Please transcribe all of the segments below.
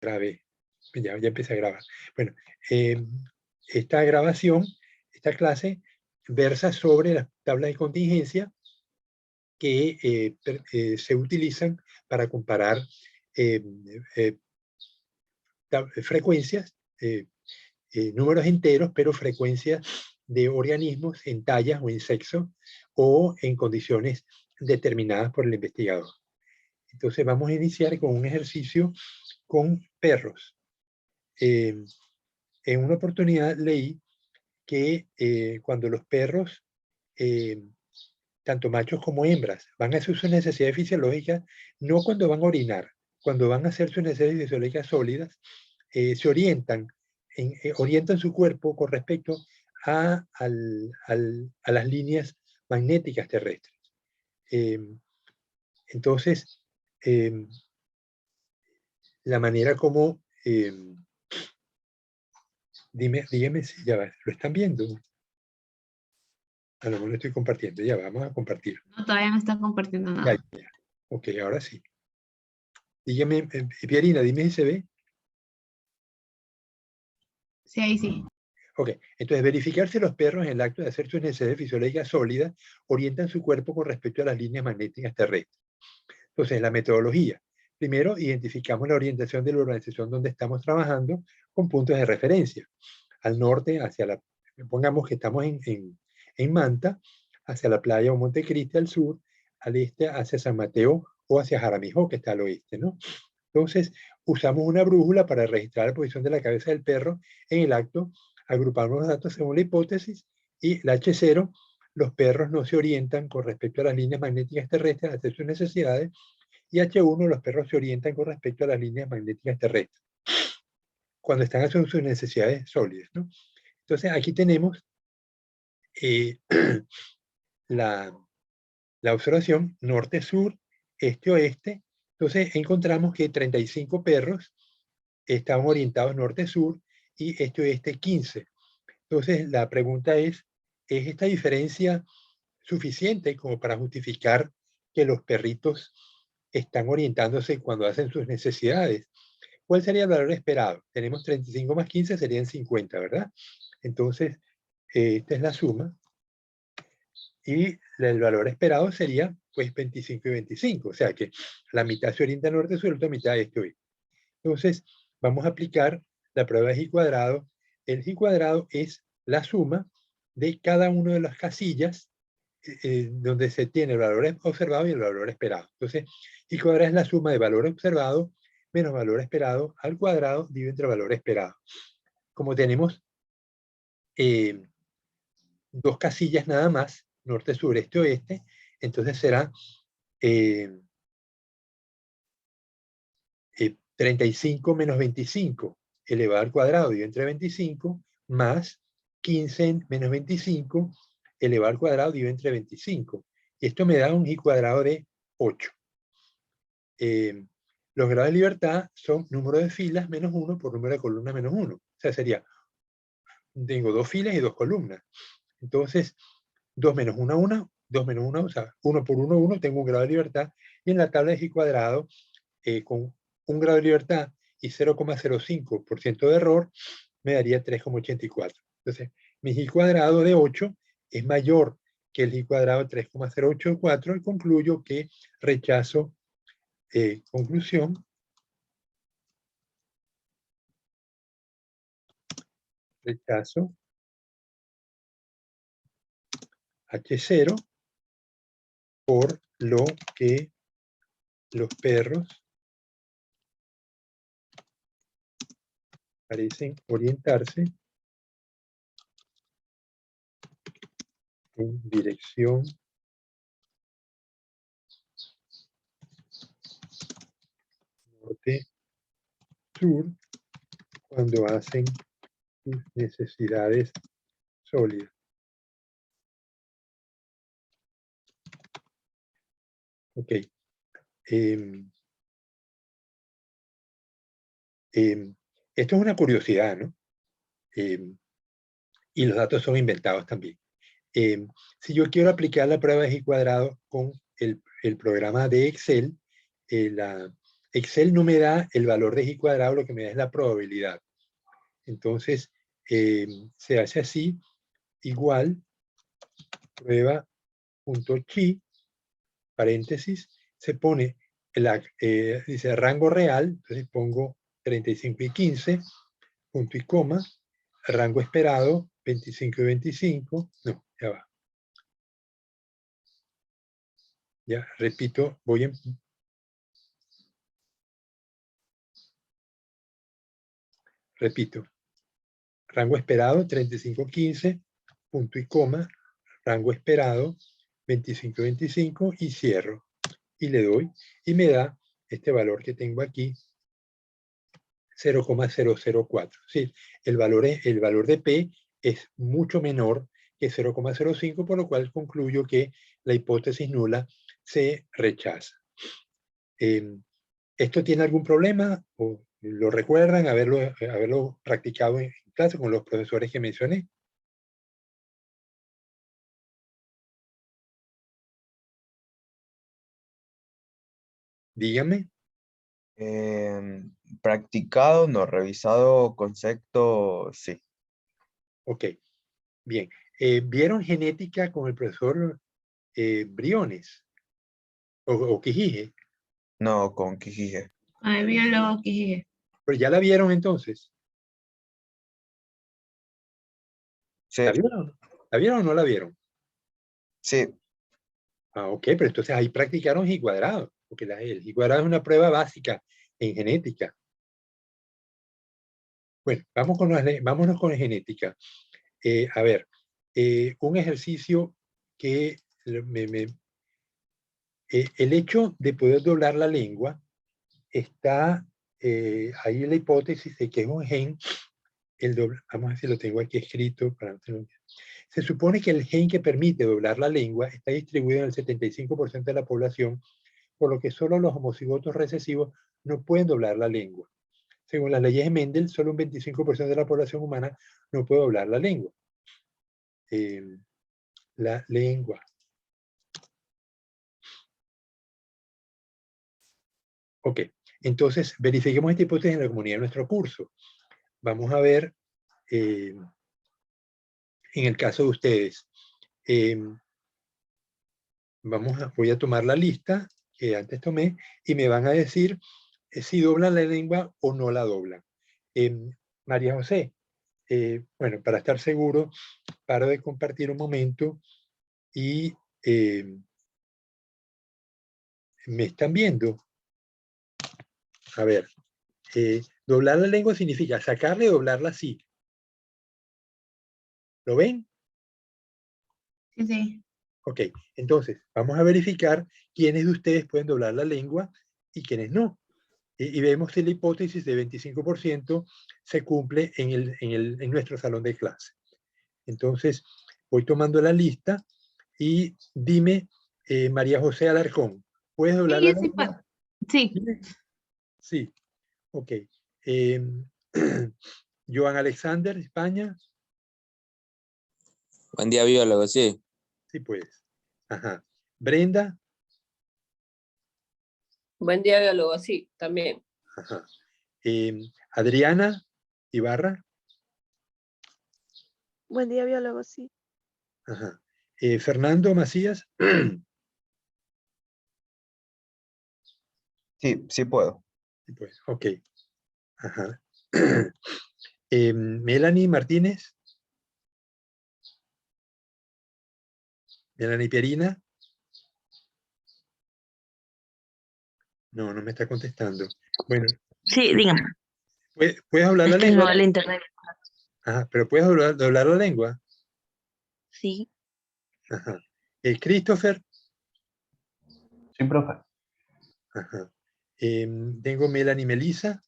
otra vez. Ya empecé a grabar. Bueno, esta grabación, esta clase, versa sobre las tablas de contingencia que se utilizan para comparar frecuencias, números enteros, pero frecuencias de organismos en tallas o en sexo o en condiciones determinadas por el investigador. Entonces vamos a iniciar con un ejercicio con perros. En una oportunidad leí que cuando los perros, tanto machos como hembras, van a hacer sus necesidades fisiológicas, no cuando van a orinar, cuando van a hacer sus necesidades fisiológicas sólidas, se orientan, orientan su cuerpo con respecto a las líneas magnéticas terrestres. Entonces, la manera como, dígame si ya va, ¿lo están viendo? A lo mejor lo estoy compartiendo, ya vamos a compartir. No, todavía no está compartiendo nada. Ya. Ok, ahora sí. Dígame, Pierina, dime si se ve. Sí, ahí sí. Ok, entonces verificar si los perros en el acto de hacer sus necesidades fisiológicas sólidas orientan su cuerpo con respecto a las líneas magnéticas terrestres. Entonces, la metodología. Primero, identificamos la orientación de la organización donde estamos trabajando con puntos de referencia. Al norte, hacia la, pongamos que estamos en Manta, hacia la playa o Montecristi al sur, al este hacia San Mateo o hacia Jaramillo, que está al oeste, ¿no? Entonces, usamos una brújula para registrar la posición de la cabeza del perro en el acto, agrupamos los datos según la hipótesis y la H0, los perros no se orientan con respecto a las líneas magnéticas terrestres a hacer sus necesidades, y H1, los perros se orientan con respecto a las líneas magnéticas terrestres cuando están haciendo sus necesidades sólidas, ¿no? Entonces, aquí tenemos la observación norte-sur, este-oeste. Entonces, encontramos que 35 perros estaban orientados norte-sur y este-oeste 15. Entonces, la pregunta ¿es esta diferencia suficiente como para justificar que los perritos están orientándose cuando hacen sus necesidades? ¿Cuál sería el valor esperado? Tenemos 35 más 15, serían 50, ¿verdad? Entonces, esta es la suma. Y el valor esperado sería, pues, 25 y 25. O sea que la mitad se orienta norte-sur, la otra mitad este-oeste. Entonces, vamos a aplicar la prueba de G cuadrado. El G cuadrado es la suma de cada una de las casillas donde se tiene el valor observado y el valor esperado. Entonces, G cuadrado es la suma de valor observado menos valor esperado al cuadrado dividido entre valor esperado. Como tenemos dos casillas nada más, norte, sur, este, oeste, entonces será 35 menos 25 elevado al cuadrado dividido entre 25 más 15 menos 25 elevado al cuadrado dividido entre 25. Y esto me da un I cuadrado de 8. Los grados de libertad son número de filas menos 1 por número de columnas menos 1. O sea, sería, tengo dos filas y dos columnas. Entonces, 2 menos 1, 1, 2 menos 1, o sea, 1 por 1, 1, tengo un grado de libertad. Y en la tabla de G cuadrado, con un grado de libertad y 0,05% de error, me daría 3,84. Entonces, mi G cuadrado de 8 es mayor que el G cuadrado de 3,084 y concluyo que rechazo, conclusión, rechazo H0 por lo que los perros parecen orientarse en dirección norte-sur cuando hacen sus necesidades sólidas. Ok. Esto es una curiosidad, ¿no? Y los datos son inventados también. Si yo quiero aplicar la prueba de G cuadrado con el programa de Excel, Excel no me da el valor de G cuadrado, lo que me da es la probabilidad. Entonces, se hace así, igual, prueba.chi, paréntesis, se pone, dice rango real, entonces pongo 35 y 15, punto y coma, rango esperado, 25 y 25, no, ya va. Ya, repito, repito, rango esperado 3515, punto y coma, rango esperado 2525 y cierro. Y le doy y me da este valor que tengo aquí, 0,004. Sí, el valor de P es mucho menor que 0,05, por lo cual concluyo que la hipótesis nula se rechaza. ¿Esto tiene algún problema? ¿O lo recuerdan haberlo practicado en clase con los profesores que mencioné? Dígame. Practicado, no, revisado concepto, sí. Ok, bien. ¿Vieron genética con el profesor Briones o Quijije? No, con Kijije. Ay, biólogo que Pero ya la vieron entonces. Sí, ¿La vieron? ¿La vieron o no la vieron? sí. Ah, ok, pero entonces ahí practicaron G cuadrado, porque el G cuadrado es una prueba básica en genética. Bueno, vámonos con genética. A ver, un ejercicio que el hecho de poder doblar la lengua está ahí la hipótesis de que es un gen, vamos a ver si lo tengo aquí escrito. Se supone que el gen que permite doblar la lengua está distribuido en el 75% de la población, por lo que solo los homocigotos recesivos no pueden doblar la lengua. Según las leyes de Mendel, solo un 25% de la población humana no puede doblar la lengua. La lengua. Ok, entonces verifiquemos esta hipótesis en la comunidad de nuestro curso. Vamos a ver, en el caso de ustedes, voy a tomar la lista que antes tomé y me van a decir si doblan la lengua o no la doblan. María José, bueno, para estar seguro, paro de compartir un momento y me están viendo. A ver, doblar la lengua significa sacarla y doblarla así. ¿Lo ven? sí, sí. Ok, entonces vamos a verificar quiénes de ustedes pueden doblar la lengua y quiénes no. Y vemos si la hipótesis de 25% se cumple en nuestro salón de clase. Entonces, voy tomando la lista y dime, María José Alarcón, ¿puedes doblar Sí, la yo sí lengua? puedo. Sí, Sí, ok. Joan Alexander, España, Buen día, biólogo, sí. sí puedes. Ajá. Brenda, Buen día, biólogo, sí, también. ajá. Adriana Ibarra, Buen día, biólogo, sí. ajá. Fernando Macías, Sí, sí puedo. sí puedes. Ok. Ajá. Melanie Martínez, Melanie Pierina, no me está contestando. Bueno, Sí, dígame. ¿puedes hablar la Es que lengua? no, el internet. Ajá, pero ¿puedes doblar la lengua? Sí. Ajá. Christopher, Sí, profe. ajá. Tengo Melanie Melissa,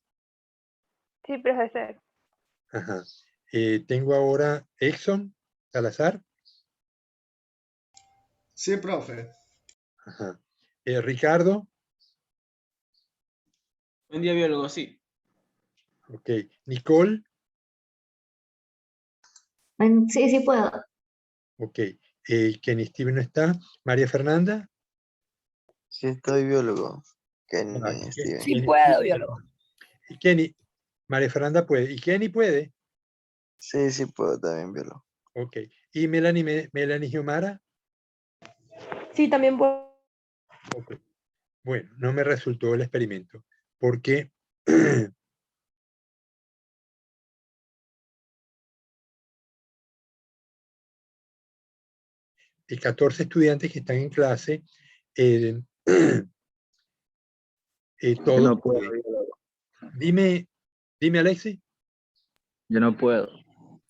Sí, profesor. ajá. Tengo ahora Exxon Salazar, Sí, profe. ajá. Ricardo, Buen día, biólogo, sí. ok. Nicole, Sí, sí puedo. ok. Kenny Steven no está. María Fernanda, Sí, estoy biólogo. Kenny, Ah, ¿y Steven. Sí puedo, biólogo. Y Kenny, María Fernanda puede. ¿Y Kenny puede? Sí, sí puedo también, biólogo. Ok. ¿Y Melanie Giomara? Sí, también puedo. Ok. Bueno, no me resultó el experimento porque de 14 estudiantes que están en clase, eh, Yo todos no puedo, pueden. biólogo. Dime, Alexis. Yo no puedo.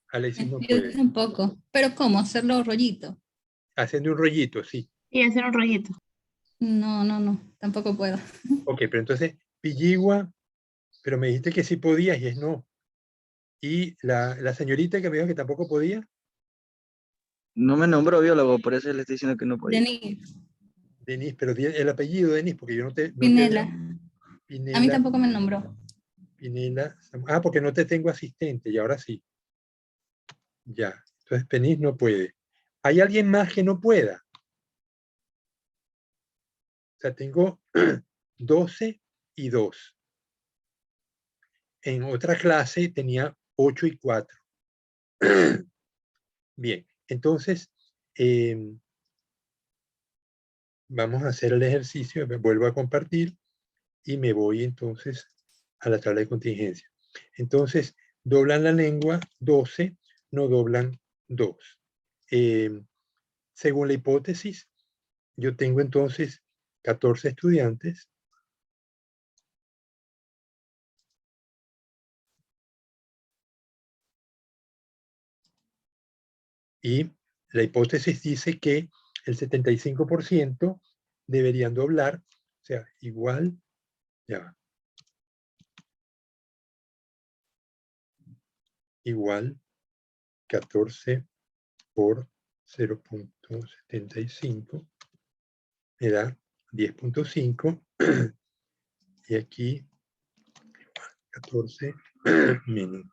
Alexis no Yo puede. tampoco. ¿Pero cómo? ¿Hacerlo rollito? Haciendo un rollito, sí. Y hacer un rollito. No, no, no. Tampoco puedo. Ok, pero entonces, Pilligua, pero me dijiste que sí podías y es no. Y la señorita que me dijo que tampoco podía, No me nombró biólogo, por eso le estoy diciendo que no podía. Denis, Denise, pero el apellido Denise, porque yo no te Pinela. veo. A mí Pinela, tampoco me nombró. Pinela. Porque no te tengo asistente y ahora sí. Ya. Entonces, Penis no puede. ¿Hay alguien más que no pueda? O sea, tengo 12 y 2. En otra clase tenía 8 y 4. Bien, entonces vamos a hacer el ejercicio, me vuelvo a compartir y me voy entonces a la tabla de contingencia. Entonces, doblan la lengua 12, no doblan 2. Según la hipótesis, yo tengo entonces 14 estudiantes y la hipótesis dice que el 75% deberían doblar, o sea, igual, ya va, igual 14 por 0.75 me da 10.5 y aquí 14 menos.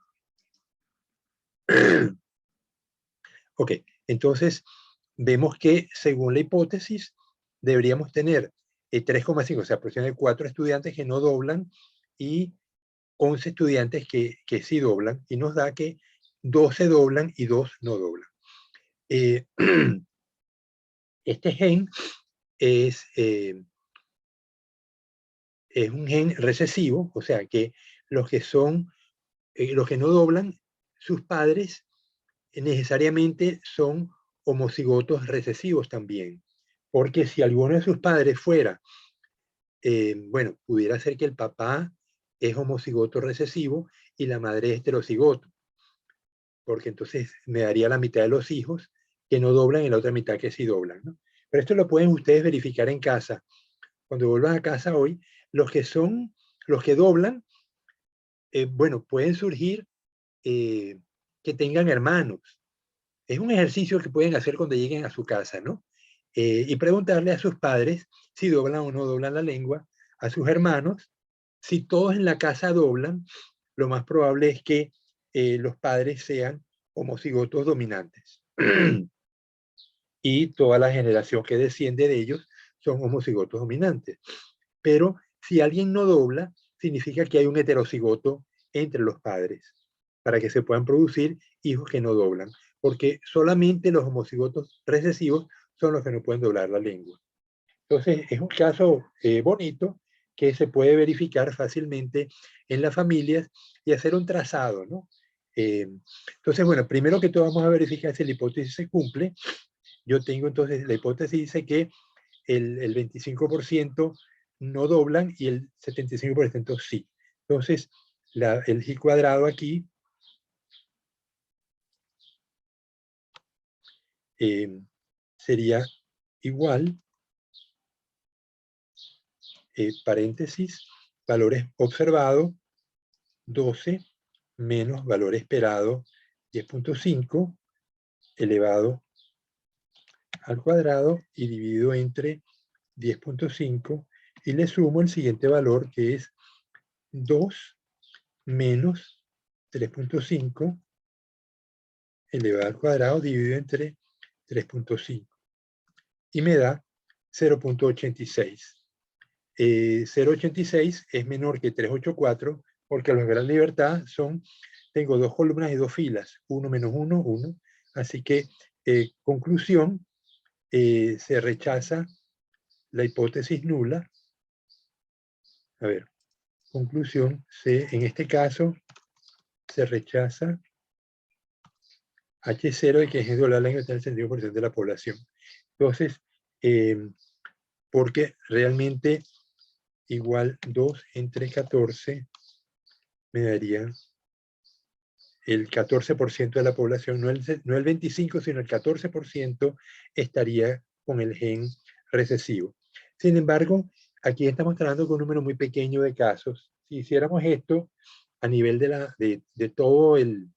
Ok, entonces vemos que según la hipótesis deberíamos tener 3,5, o sea, aproximadamente 4 estudiantes que no doblan y 11 estudiantes que sí doblan, y nos da que 12 doblan y 2 no doblan. Este gen es un gen recesivo, o sea que los que los que no doblan, sus padres necesariamente son homocigotos recesivos también. Porque si alguno de sus padres fuera, bueno, pudiera ser que el papá es homocigoto recesivo y la madre es heterocigoto. Porque entonces me daría la mitad de los hijos que no doblan y la otra mitad que sí doblan, ¿no? Pero esto lo pueden ustedes verificar en casa. Cuando vuelvan a casa hoy, los que doblan, bueno, pueden surgir que tengan hermanos. Es un ejercicio que pueden hacer cuando lleguen a su casa, ¿no? Y preguntarle a sus padres si doblan o no doblan la lengua, a sus hermanos. Si todos en la casa doblan, lo más probable es que los padres sean homocigotos dominantes. Y toda la generación que desciende de ellos son homocigotos dominantes. Pero si alguien no dobla, significa que hay un heterocigoto entre los padres para que se puedan producir hijos que no doblan, porque solamente los homocigotos recesivos son los que no pueden doblar la lengua. Entonces, es un caso bonito que se puede verificar fácilmente en las familias y hacer un trazado, ¿no? Entonces, bueno, primero que todo vamos a verificar si la hipótesis se cumple. Yo tengo entonces, la hipótesis dice que el 25% no doblan y el 75% sí. Entonces, el G cuadrado aquí sería igual, paréntesis, valores observados, 12 menos valor esperado, 10.5, elevado al cuadrado y dividido entre 10.5 y le sumo el siguiente valor que es 2 menos 3.5 elevado al cuadrado dividido entre 3.5 y me da 0.86. 0,86 es menor que 384 porque los grados de libertad tengo 2 columnas y 2 filas, 1 menos 1, 1. Así que, conclusión, se rechaza la hipótesis nula. A ver, conclusión, en este caso se rechaza H0 de que es la lengua está en el sentido por ciento de la población. Entonces, porque realmente igual 2 entre 14 me daría el 14% de la población, no el 25%, sino el 14% estaría con el gen recesivo. Sin embargo, aquí estamos tratando con un número muy pequeño de casos. Si hiciéramos esto a nivel de todo el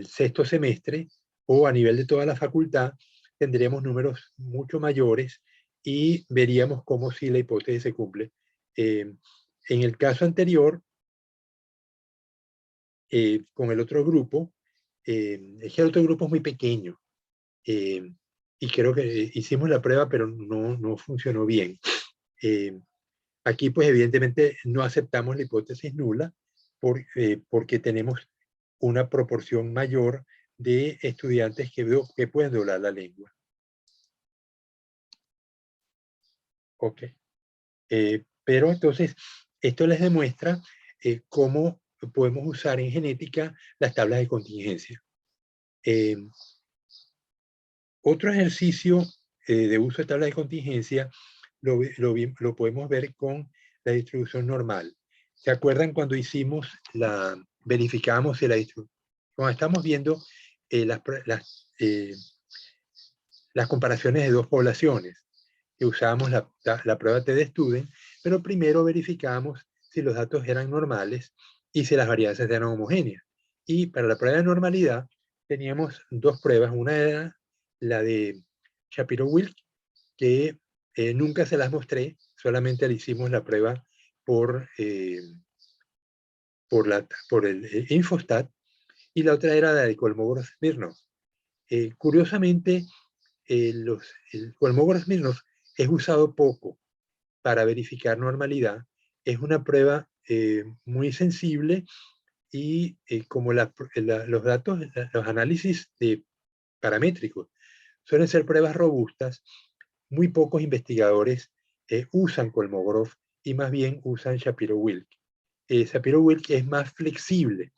sexto semestre o a nivel de toda la facultad, tendríamos números mucho mayores y veríamos cómo si la hipótesis se cumple. En el caso anterior, con el otro grupo, es que el otro grupo es muy pequeño y creo que hicimos la prueba pero no funcionó bien. Aquí pues evidentemente no aceptamos la hipótesis nula porque tenemos una proporción mayor de estudiantes que pueden doblar la lengua. Ok. Pero entonces, esto les demuestra cómo podemos usar en genética las tablas de contingencia. Otro ejercicio de uso de tablas de contingencia lo podemos ver con la distribución normal. ¿Se acuerdan cuando verificamos la distribución? Cuando estamos viendo las comparaciones de dos poblaciones, que usábamos la prueba T-de-Student, pero primero verificábamos si los datos eran normales y si las varianzas eran homogéneas. Y para la prueba de normalidad teníamos dos pruebas. Una era la de Shapiro-Wilk, que nunca se las mostré, solamente le hicimos la prueba por el Infostat, y la otra era la de Kolmogorov-Smirnov. Curiosamente, el Kolmogorov-Smirnov es usado poco para verificar normalidad. Es una prueba muy sensible y como los datos, los análisis paramétricos suelen ser pruebas robustas, muy pocos investigadores usan Kolmogorov y más bien usan Shapiro-Wilk. Shapiro-Wilk es más flexible.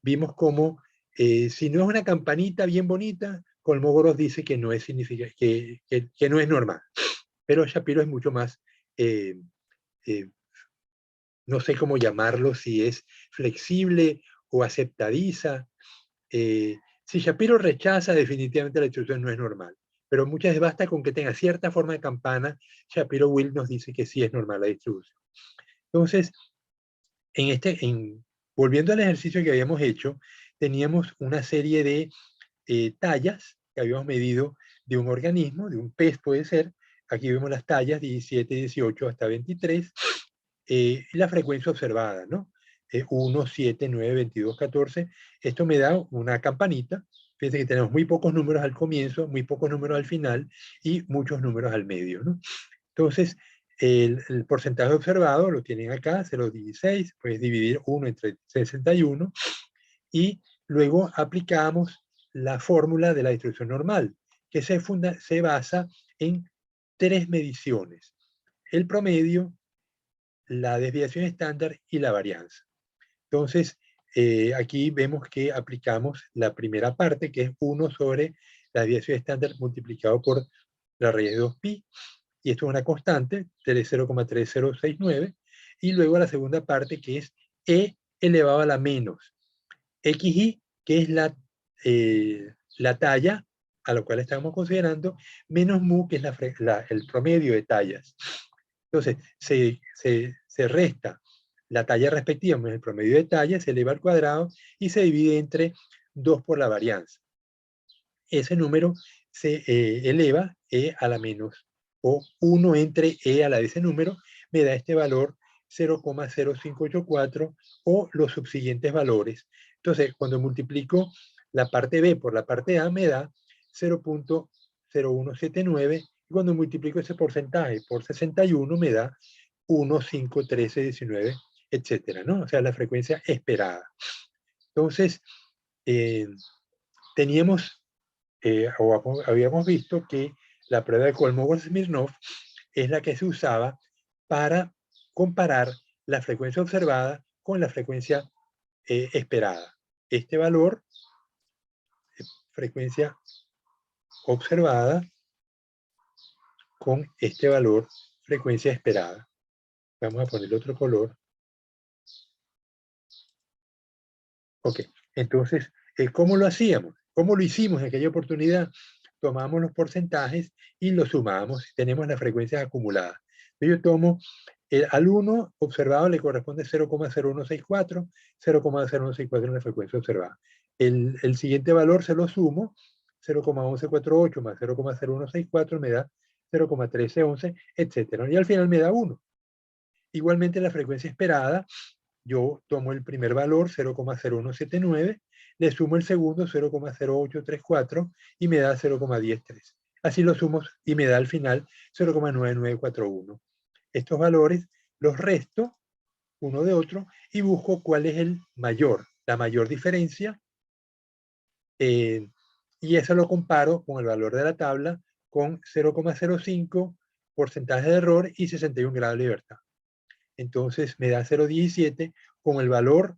Vimos como si no es una campanita bien bonita, Kolmogorov dice que no es, que no es normal. Pero Shapiro es mucho más, no sé cómo llamarlo, si es flexible o aceptadiza. Si Shapiro rechaza, definitivamente la distribución no es normal. Pero muchas veces basta con que tenga cierta forma de campana, Shapiro-Wilk nos dice que sí es normal la distribución. Entonces, volviendo al ejercicio que habíamos hecho, teníamos una serie de tallas que habíamos medido de un organismo, de un pez puede ser. Aquí vemos las tallas 17, 18 hasta 23, y la frecuencia observada, ¿no? 1, 7, 9, 22, 14. Esto me da una campanita. Fíjense que tenemos muy pocos números al comienzo, muy pocos números al final y muchos números al medio, ¿no? Entonces, el porcentaje observado lo tienen acá, 0,16, puedes dividir 1 entre 61 y luego aplicamos la fórmula de la distribución normal, que se basa en 3 mediciones: el promedio, la desviación estándar y la varianza. Entonces, aquí vemos que aplicamos la primera parte, que es 1 sobre la desviación estándar multiplicado por la raíz de 2pi, y esto es una constante, 0,3069, y luego la segunda parte, que es e elevado a la menos xi, que es la talla a la cual estamos considerando, menos mu, que es el promedio de tallas. Entonces, se resta la talla respectiva menos el promedio de tallas, se eleva al cuadrado y se divide entre 2 por la varianza. Ese número se eleva e a la menos, o 1 entre e a la de ese número, me da este valor 0,0584 o los subsiguientes valores. Entonces, cuando multiplico la parte B por la parte A, me da 0,0179, y cuando multiplico ese porcentaje por 61 me da 1, 5, 13, 19, etcétera, ¿no? O sea, la frecuencia esperada. Entonces, teníamos, o habíamos visto que la prueba de Kolmogorov-Smirnov es la que se usaba para comparar la frecuencia observada con la frecuencia esperada. Este valor, frecuencia observada, con este valor, frecuencia esperada. Vamos a ponerle otro color. Ok, entonces, ¿cómo lo hacíamos? ¿Cómo lo hicimos en aquella oportunidad? Tomamos los porcentajes y los sumamos. Tenemos las frecuencias acumuladas. Yo tomo, al 1 observado le corresponde 0,0164, 0,0164 en la frecuencia observada. El siguiente valor se lo sumo, 0,1148 más 0,0164 me da 0,1311, etc. Y al final me da 1. Igualmente la frecuencia esperada, yo tomo el primer valor, 0,0179, le sumo el segundo, 0,0834, y me da 0,103. Así lo sumo y me da al final 0,9941. Estos valores los resto uno de otro y busco cuál es el mayor, la mayor diferencia, y eso lo comparo con el valor de la tabla con 0,05 porcentaje de error y 61 grados de libertad. Entonces me da 0,17 con el valor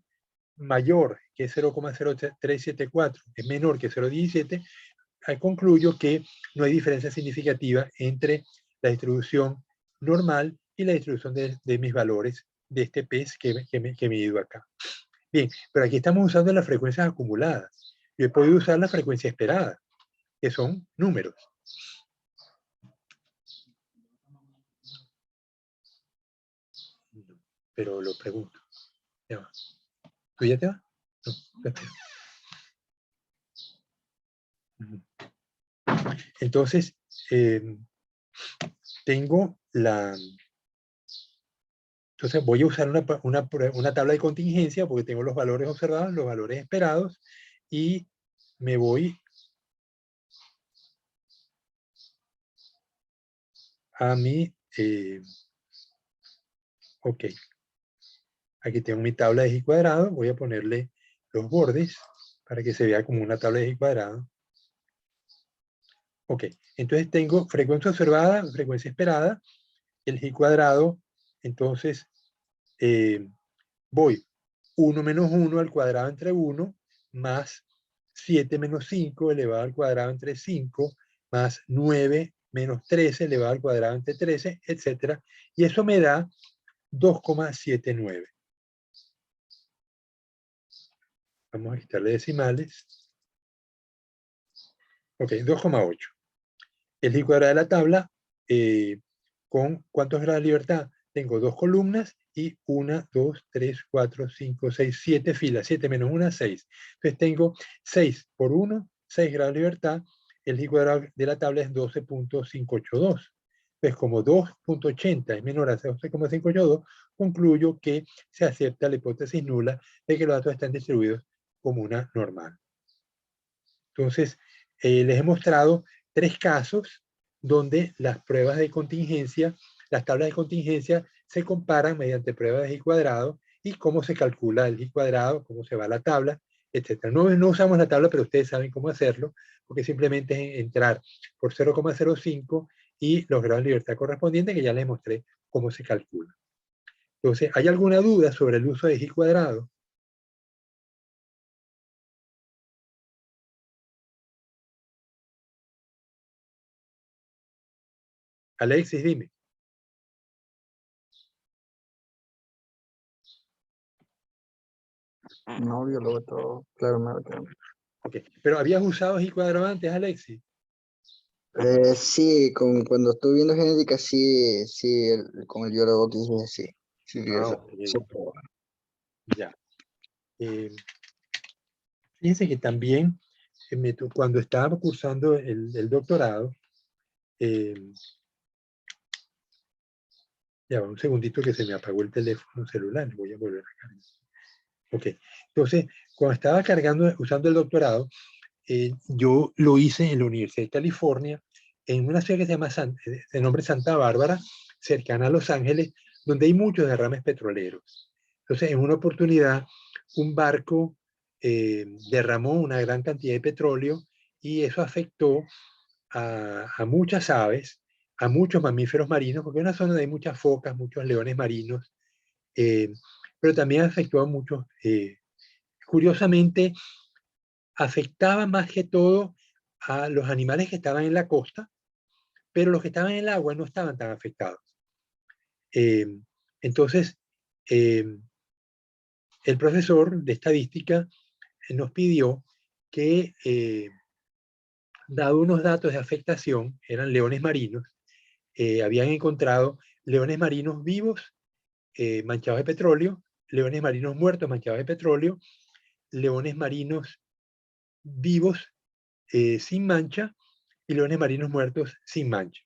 mayor, que es 0,0374, es menor que 0,17, concluyo que no hay diferencia significativa entre la distribución normal y la distribución de mis valores de este PES que me he ido acá. Bien, pero aquí estamos usando las frecuencias acumuladas. Yo he podido usar la frecuencia esperada, que son números. Pero lo pregunto. Ya va. ¿Tú ya te vas? No, espera. Entonces, tengo la... Entonces voy a usar una tabla de contingencia porque tengo los valores observados, los valores esperados, y me voy a mi... ok. Aquí tengo mi tabla de G cuadrado. Voy a ponerle los bordes para que se vea como una tabla de G cuadrado. Ok. Entonces tengo frecuencia observada, frecuencia esperada, el G cuadrado. Entonces voy 1 menos 1 al cuadrado entre 1 más 7 menos 5 elevado al cuadrado entre 5 más 9 menos 13 elevado al cuadrado entre 13, etc. Y eso me da 2,79. Vamos a quitarle decimales. Ok, 2,8. El G cuadrado de la tabla, ¿con cuántos grados de libertad? Tengo 2 columnas y 1, 2, 3, 4, 5, 6, 7 filas. 7 menos 1, 6. Entonces tengo 6 por 1, 6 grados de libertad. El G cuadrado de la tabla es 12,582. Entonces, como 2,80 es menor a 12,582, concluyo que se acepta la hipótesis nula de que los datos están distribuidos como una normal. Entonces, les he mostrado 3 casos donde las pruebas de contingencia, las tablas de contingencia se comparan mediante pruebas de G cuadrado y cómo se calcula el G cuadrado, cómo se va la tabla, etc. No usamos la tabla, pero ustedes saben cómo hacerlo, porque simplemente es entrar por 0,05 y los grados de libertad correspondientes, que ya les mostré cómo se calcula. Entonces, ¿hay alguna duda sobre el uso de G cuadrado? Alexis, dime. No, yo lo veo todo claro, Ok, pero ¿habías usado G cuadrado antes, Alexis? Sí, cuando estuve viendo genética, sí, sí, con el biólogo que dije, sí. Sí, Ok, ya. Fíjense que también cuando estaba cursando el doctorado, ya va un segundito que se me apagó el teléfono celular, voy a volver a cargar. Ok, entonces, cuando estaba usando el doctorado, yo lo hice en la Universidad de California, en una ciudad que se llama de nombre Santa Bárbara, cercana a Los Ángeles, donde hay muchos derrames petroleros. Entonces, en una oportunidad, un barco derramó una gran cantidad de petróleo y eso afectó a muchas aves, a muchos mamíferos marinos, porque es una zona donde hay muchas focas, muchos leones marinos, pero también afectó a muchos. Curiosamente, afectaba más que todo a los animales que estaban en la costa, pero los que estaban en el agua no estaban tan afectados. Entonces, el profesor de estadística nos pidió que, dado unos datos de afectación, eran leones marinos, habían encontrado leones marinos vivos manchados de petróleo, leones marinos muertos manchados de petróleo, leones marinos vivos sin mancha y leones marinos muertos sin mancha.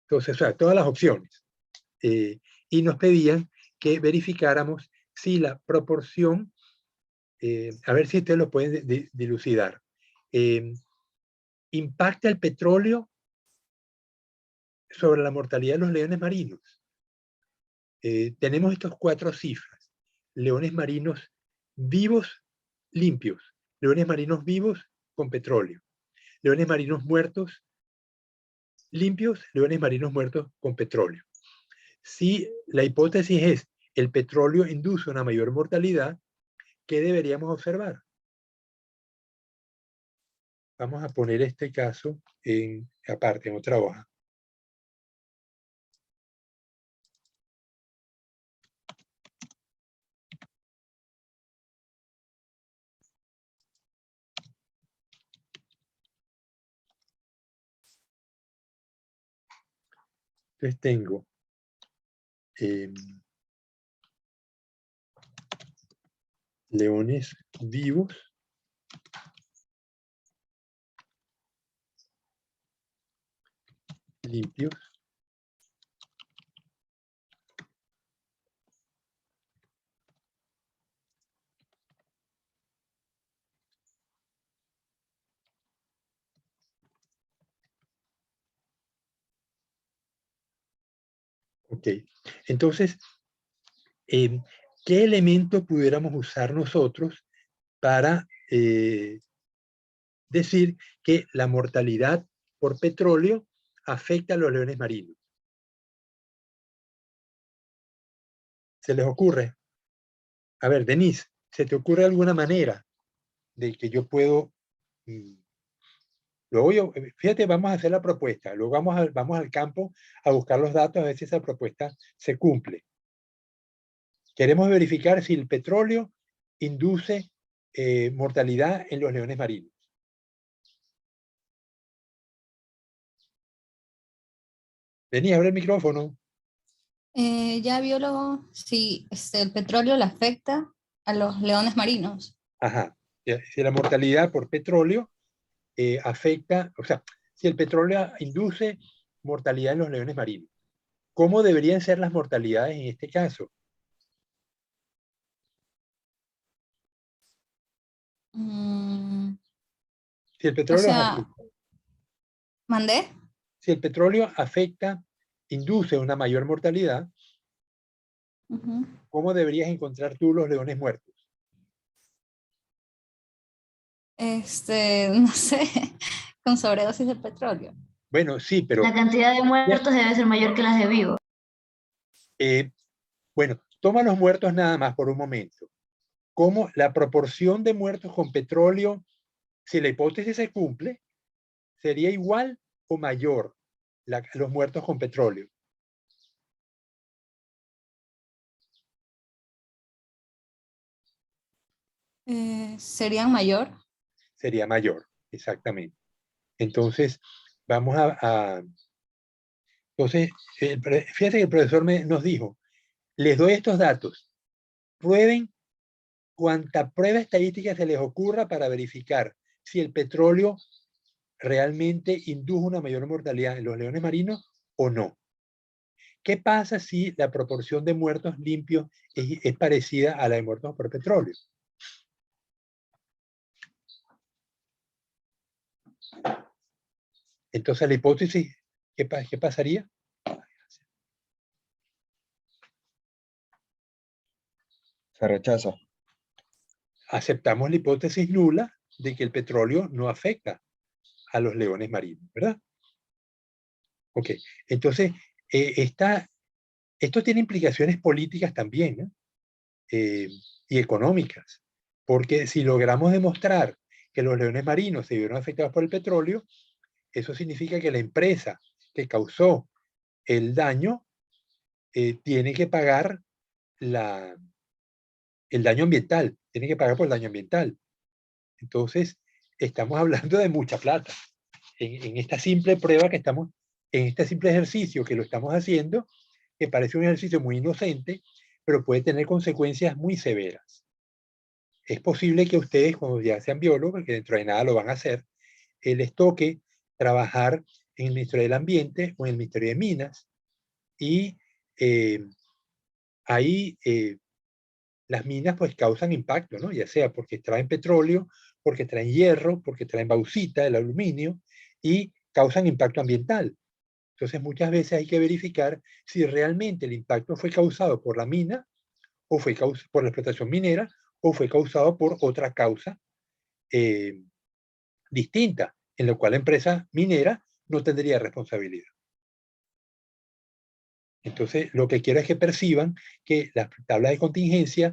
Entonces, o sea, todas las opciones. Y nos pedían que verificáramos si la proporción, a ver si ustedes lo pueden dilucidar, impacta el petróleo sobre la mortalidad de los leones marinos. Tenemos estas 4 cifras: leones marinos vivos limpios, leones marinos vivos con petróleo, leones marinos muertos limpios, leones marinos muertos con petróleo. Si la hipótesis es el petróleo induce una mayor mortalidad, ¿qué deberíamos observar? Vamos a poner este caso aparte, en otra hoja. Entonces tengo leones vivos limpios ok. Entonces, ¿qué elemento pudiéramos usar nosotros para decir que la mortalidad por petróleo afecta a los leones marinos? ¿Se les ocurre? A ver, Denise, ¿se te ocurre alguna manera de que yo puedo... luego fíjate, vamos a hacer la propuesta, luego vamos al campo a buscar los datos a ver si esa propuesta se cumple. Queremos verificar si el petróleo induce mortalidad en los leones marinos. Vení, abre el micrófono. Ya biólogo, si el petróleo le afecta a los leones marinos. Ajá. Si la mortalidad por petróleo afecta, o sea, si el petróleo induce mortalidad en los leones marinos, ¿cómo deberían ser las mortalidades en este caso? Si el O petróleo sea, ¿mandé? si el petróleo afecta, induce una mayor mortalidad, ¿cómo deberías encontrar tú los leones muertos? No sé, con sobredosis de petróleo. Bueno, sí, pero... La cantidad de muertos debe ser mayor que las de vivos. Bueno, toma los muertos nada más por un momento. ¿Cómo la proporción de muertos con petróleo, si la hipótesis se cumple, sería igual o mayor los muertos con petróleo? ¿Serían mayor? Sería mayor, exactamente. Entonces, entonces, fíjate que el profesor nos dijo, les doy estos datos, prueben cuanta prueba estadística se les ocurra para verificar si el petróleo realmente indujo una mayor mortalidad en los leones marinos o no. ¿Qué pasa si la proporción de muertos limpios es parecida a la de muertos por petróleo? Entonces la hipótesis, ¿qué pasaría? Se rechaza. Aceptamos la hipótesis nula de que el petróleo no afecta a los leones marinos, ¿verdad? Ok, entonces, esto tiene implicaciones políticas también, ¿no? Y económicas, porque si logramos demostrar que los leones marinos se vieron afectados por el petróleo, eso significa que la empresa que causó el daño tiene que pagar el daño ambiental, tiene que pagar por el daño ambiental. Entonces, estamos hablando de mucha plata. En esta simple prueba que estamos, en este simple ejercicio que lo estamos haciendo, que parece un ejercicio muy inocente, pero puede tener consecuencias muy severas. Es posible que ustedes, cuando ya sean biólogos, que dentro de nada lo van a hacer, les toque trabajar en el Ministerio del Ambiente o en el Ministerio de Minas, y ahí las minas pues causan impacto, ¿no? Ya sea porque traen petróleo, porque traen hierro, porque traen bauxita, el aluminio, y causan impacto ambiental. Entonces muchas veces hay que verificar si realmente el impacto fue causado por la mina, o fue causado por la explotación minera, o fue causado por otra causa distinta, en la cual la empresa minera no tendría responsabilidad. Entonces, lo que quiero es que perciban que las tablas de contingencia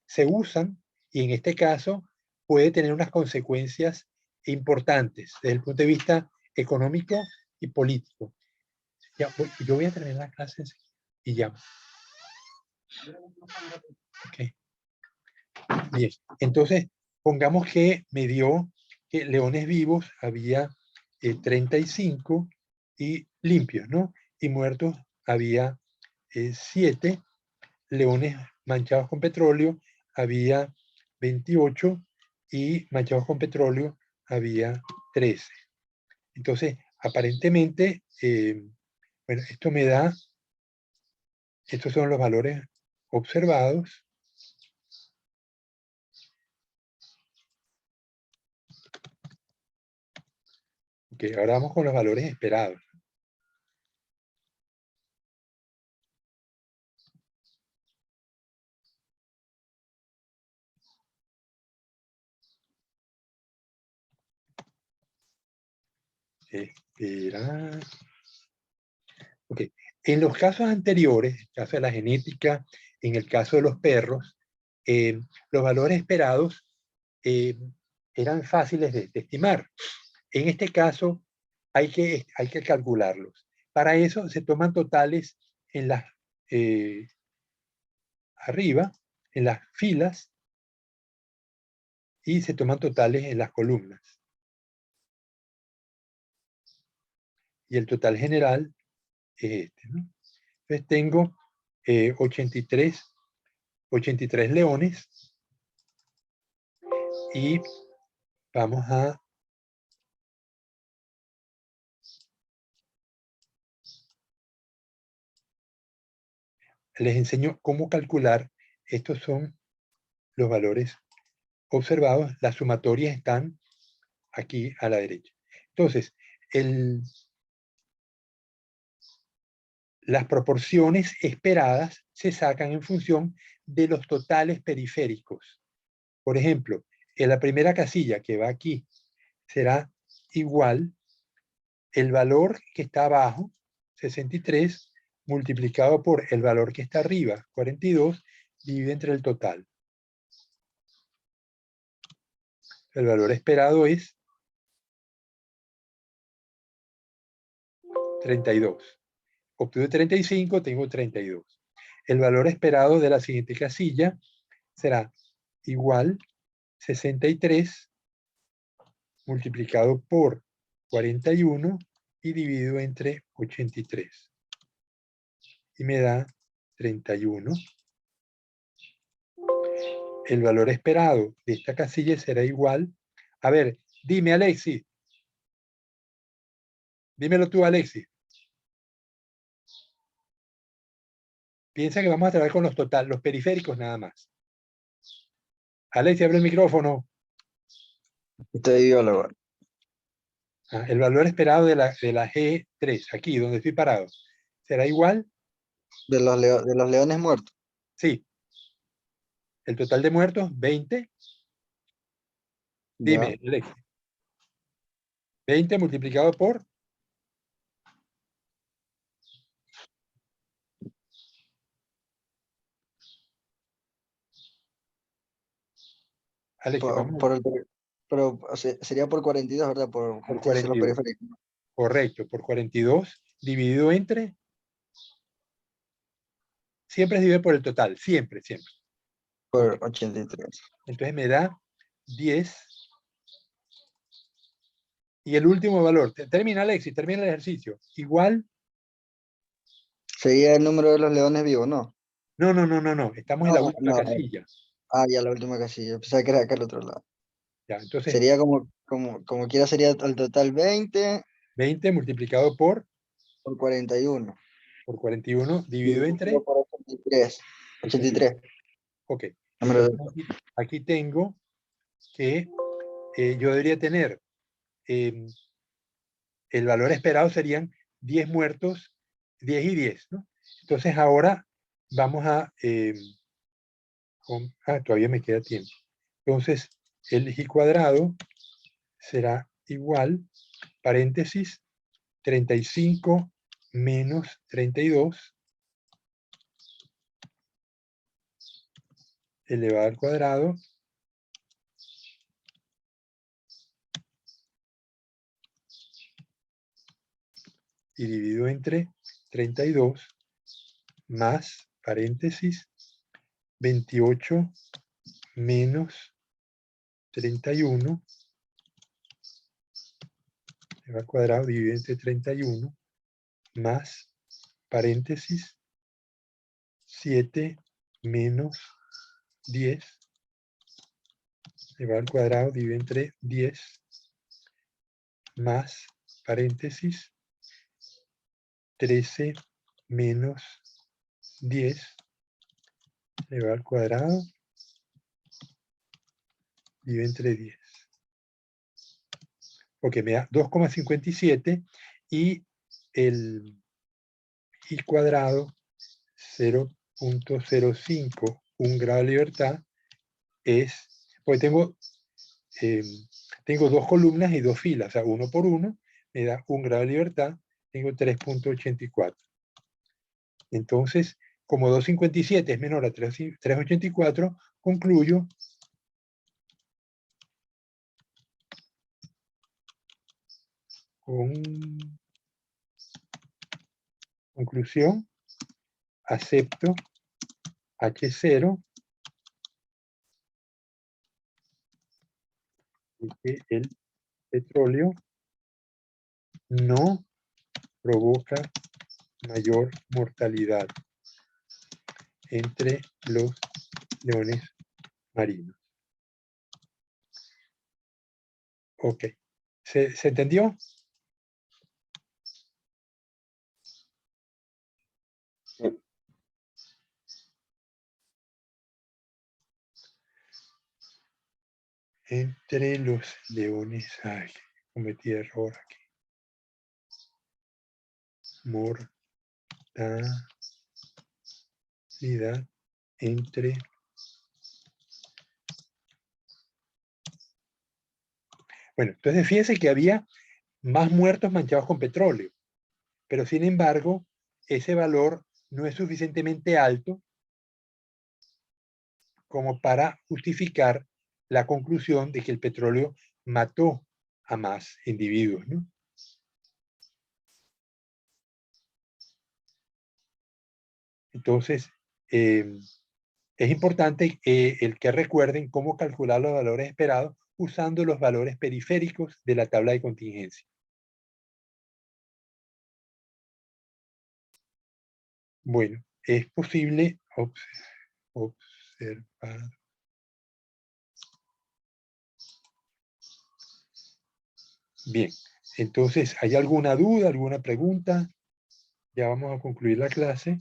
se usan, y en este caso puede tener unas consecuencias importantes desde el punto de vista económico y político. Ya, yo voy a terminar la clase y ya. Okay. Bien, entonces pongamos que me dio que leones vivos había 35 y limpios, ¿no? Y muertos había 7, leones manchados con petróleo había 28 y manchados con petróleo había 13. Entonces, aparentemente, bueno, esto me da, estos son los valores observados. Ok, ahora vamos con los valores esperados. Esperar. Ok, en los casos anteriores, en el caso de la genética, en el caso de los perros, los valores esperados eran fáciles de estimar. En este caso, hay que calcularlos. Para eso se toman totales en las arriba, en las filas, y se toman totales en las columnas. Y el total general es este, ¿no? Entonces tengo 83 leones, y vamos a les enseño cómo calcular. Estos son los valores observados. Las sumatorias están aquí a la derecha. Entonces, las proporciones esperadas se sacan en función de los totales periféricos. Por ejemplo, en la primera casilla que va aquí será igual el valor que está abajo, 63, multiplicado por el valor que está arriba, 42, dividido entre el total. El valor esperado es 32. Obtuve 35, tengo 32. El valor esperado de la siguiente casilla será igual 63 multiplicado por 41 y dividido entre 83. Y me da 31. El valor esperado de esta casilla será igual. A ver, dime, Alexis. Dímelo tú, Alexis. Piensa que vamos a trabajar con los periféricos nada más. Alexis, abre el micrófono. Estoy biólogo. El valor esperado de la G3, aquí donde estoy parado, ¿será igual? De los leones muertos. Sí. El total de muertos, 20. Ya. Dime, Alex. 20 multiplicado por... Alex, vamos Pero o sea, sería por 42, ¿verdad? Por por justicia 42. periférico. Correcto, por 42 dividido entre... Siempre es dividido por el total, siempre, siempre. Por 83. Entonces me da 10. Y el último valor, termina Alexis, termina el ejercicio. Igual, Sería el número de los leones vivos, ¿no? no. Estamos en la última No. casilla. Ah, ya la última casilla. Pensaba que era acá al otro lado. Ya, entonces, Sería como quiera, sería al total 20 20 multiplicado por 41. 41 dividido entre Por 83. 83. Ok. Número Entonces, aquí tengo que yo debería tener el valor esperado serían 10 muertos, 10 y 10, ¿no? Entonces ahora vamos a... todavía me queda tiempo. Entonces, el i cuadrado será igual, paréntesis, 35 menos 32 elevado al cuadrado y dividido entre 32 más, paréntesis, 28 menos 31 elevado al cuadrado dividido entre 31 más, paréntesis, 7 menos 10 elevado al cuadrado dividido entre 10 más, paréntesis, 13 menos 10 elevado al cuadrado dividido entre 10. Ok, me da 2,57 y el i cuadrado 0.05, un grado de libertad es, porque tengo dos columnas y dos filas, o sea, uno por uno, me da un grado de libertad, tengo 3.84. Entonces, como 2,57 es menor a 3,84, concluyo con conclusión, acepto H0 y que el petróleo no provoca mayor mortalidad entre los leones marinos. Ok. ¿Se entendió? Entre los leones, ay, cometí error aquí. Mortalidad entre... Bueno, entonces fíjense que había más muertos manchados con petróleo, pero sin embargo, ese valor no es suficientemente alto como para justificar la conclusión de que el petróleo mató a más individuos, ¿no? Entonces, es importante el que recuerden cómo calcular los valores esperados usando los valores periféricos de la tabla de contingencia. Bueno, es posible observar. Bien, entonces, ¿hay alguna duda, alguna pregunta? Ya vamos a concluir la clase.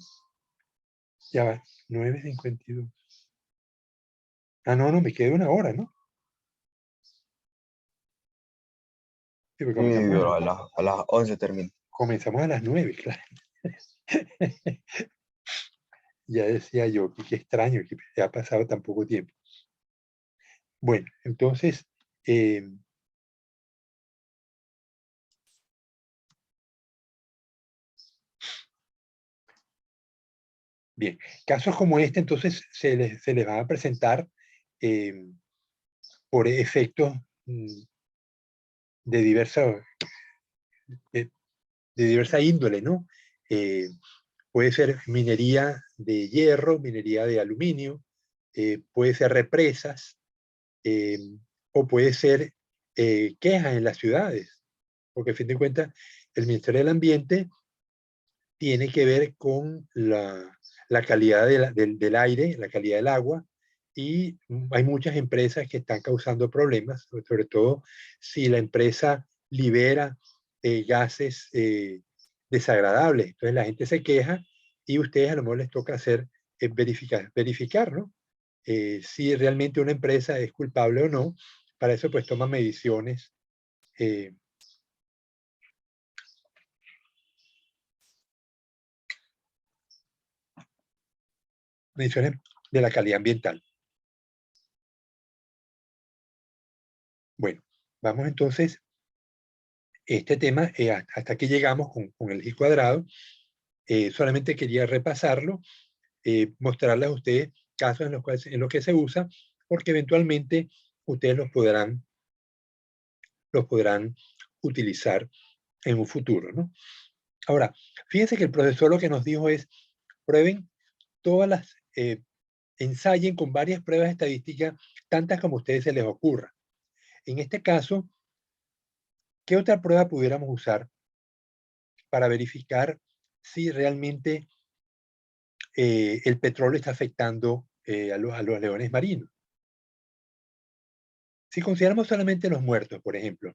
Ya va, 9:52. Ah, no, me queda una hora, ¿no? Sí, porque Pero a las 11 termina. comenzamos a las 9, claro. Ya decía yo, que qué extraño que ha pasado tan poco tiempo. Bueno, entonces, bien, casos como este entonces se les va a presentar por efectos de diversa índole, ¿no? Puede ser minería de hierro, minería de aluminio, puede ser represas, o puede ser quejas en las ciudades, porque a fin de cuentas el Ministerio del Ambiente tiene que ver con la calidad del aire, la calidad del agua, y hay muchas empresas que están causando problemas, sobre todo si la empresa libera gases desagradables. Entonces la gente se queja y a ustedes a lo mejor les toca hacer verificar, ¿no? Si realmente una empresa es culpable o no. Para eso pues toman mediciones de la calidad ambiental. Bueno, vamos entonces, este tema, hasta aquí llegamos con el G cuadrado. Solamente quería repasarlo, mostrarles a ustedes casos en los que se usa, porque eventualmente ustedes los podrán utilizar en un futuro, ¿no? Ahora, fíjense que el profesor lo que nos dijo es, prueben todas las, ensayen con varias pruebas estadísticas, tantas como a ustedes se les ocurra. En este caso, ¿qué otra prueba pudiéramos usar para verificar si realmente el petróleo está afectando a los leones marinos? Si consideramos solamente los muertos, por ejemplo,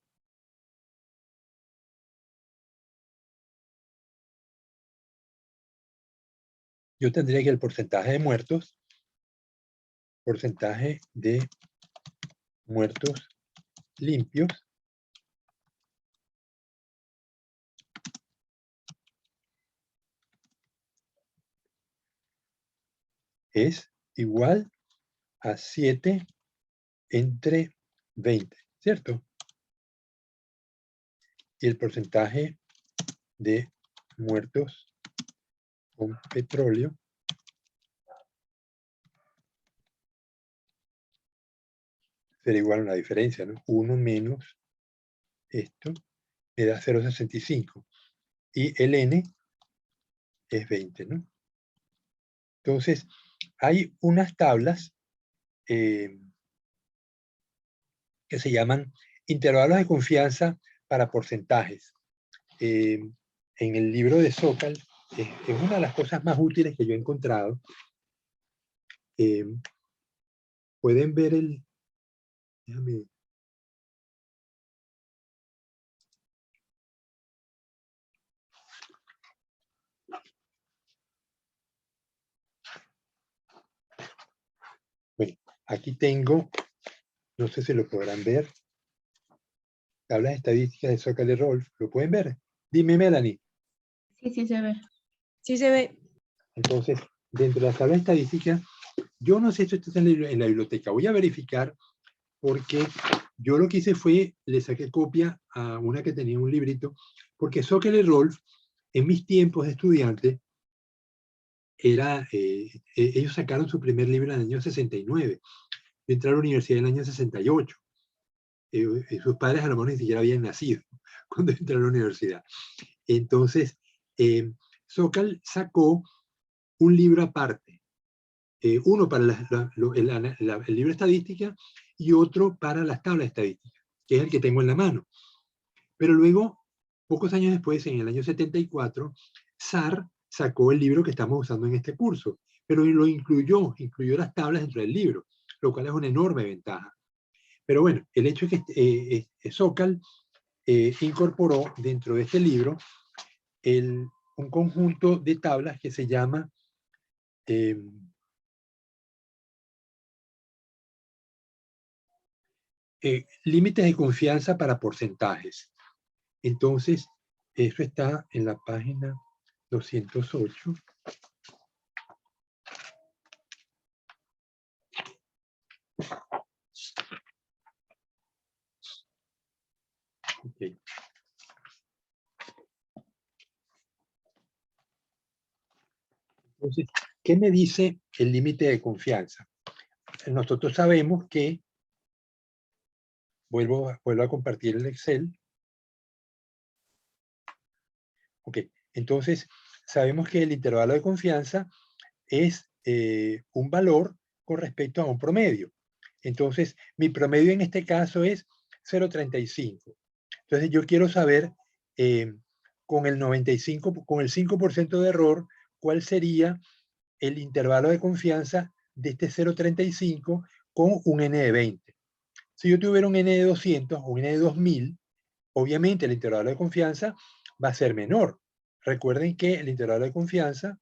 yo tendría que el porcentaje de muertos limpios es igual a 7 entre 20, ¿cierto? Y el porcentaje de muertos con petróleo será igual a una diferencia, ¿no? 1 menos esto me da 0,65. Y el N es 20, ¿no? Entonces, hay unas tablas que se llaman intervalos de confianza para porcentajes. En el libro de Sokal, es una de las cosas más útiles que yo he encontrado. Pueden ver el... Déjame... Bueno, aquí tengo, no sé si lo podrán ver, tablas estadísticas de Sokal y Rolf. ¿Lo pueden ver? Dime, Melanie. Sí, sí se ve. Sí se ve. Entonces, dentro de las tablas estadísticas, yo no sé si esto está en la biblioteca. Voy a verificar porque yo lo que hice fue, le saqué copia a una que tenía un librito, porque Sokal y Rolf, en mis tiempos de estudiante, ellos sacaron su primer libro en el año 69. Yo entré a la universidad en el año 68. Sus padres a lo mejor ni siquiera habían nacido cuando entré a la universidad. Entonces, Sokal sacó un libro aparte. Uno para el libro de estadística y otro para las tablas estadísticas, que es el que tengo en la mano. Pero luego, pocos años después, en el año 74, SAR sacó el libro que estamos usando en este curso, pero lo incluyó las tablas dentro del libro, lo cual es una enorme ventaja. Pero bueno, el hecho es que Sokal incorporó dentro de este libro un conjunto de tablas que se llama límites de confianza para porcentajes. Entonces, eso está en la página 208. Entonces, ¿qué me dice el límite de confianza? Nosotros sabemos que, vuelvo a compartir el Excel. Ok, entonces sabemos que el intervalo de confianza es un valor con respecto a un promedio. Entonces, mi promedio en este caso es 0,35. Entonces, yo quiero saber con el 5% de error, cuál sería el intervalo de confianza de este 0,35 con un N de 20. Si yo tuviera un N de 200 o un N de 2000, obviamente el intervalo de confianza va a ser menor. Recuerden que el intervalo de confianza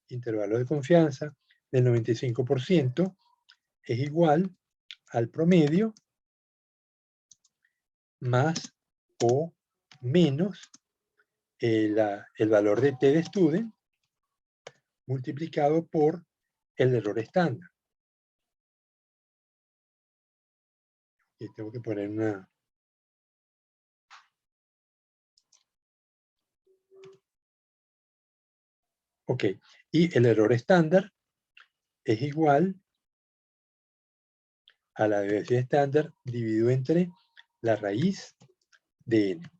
del 95% es igual al promedio más o menos el valor de T de student multiplicado por el error estándar. Y tengo que poner una... Ok, y el error estándar es igual a la desviación estándar dividido entre la raíz de n.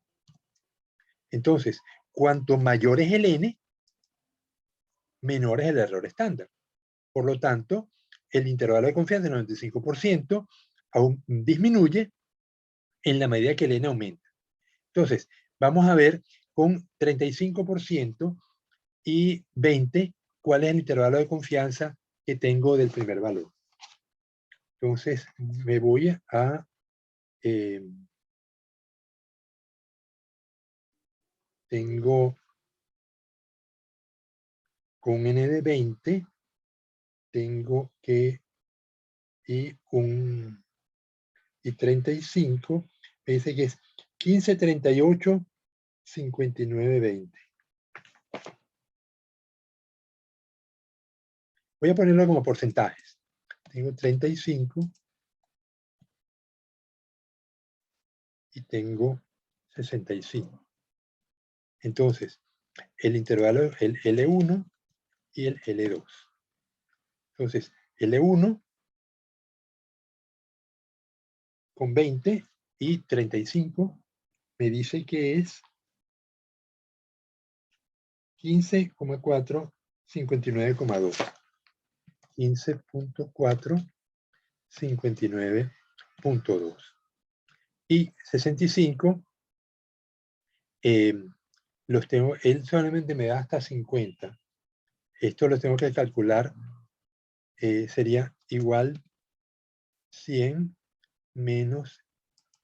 Entonces, cuanto mayor es el n, menor es el error estándar. Por lo tanto, el intervalo de confianza del 95% aún disminuye en la medida que el n aumenta. Entonces, vamos a ver con 35% y 20 cuál es el intervalo de confianza que tengo del primer valor. Entonces, me voy a... tengo con n de 20, tengo que y 35, me dice que es 15, 38, 59, 20. Voy a ponerlo como porcentajes. Tengo 35 y tengo 65. Entonces, el intervalo, el L1 y el L2. Entonces, L1 con 20 y 35 me dice que es 15,4, 59,2. 15.4, 59.2. Y 65, los tengo, él solamente me da hasta 50. Esto lo tengo que calcular, sería igual 100 menos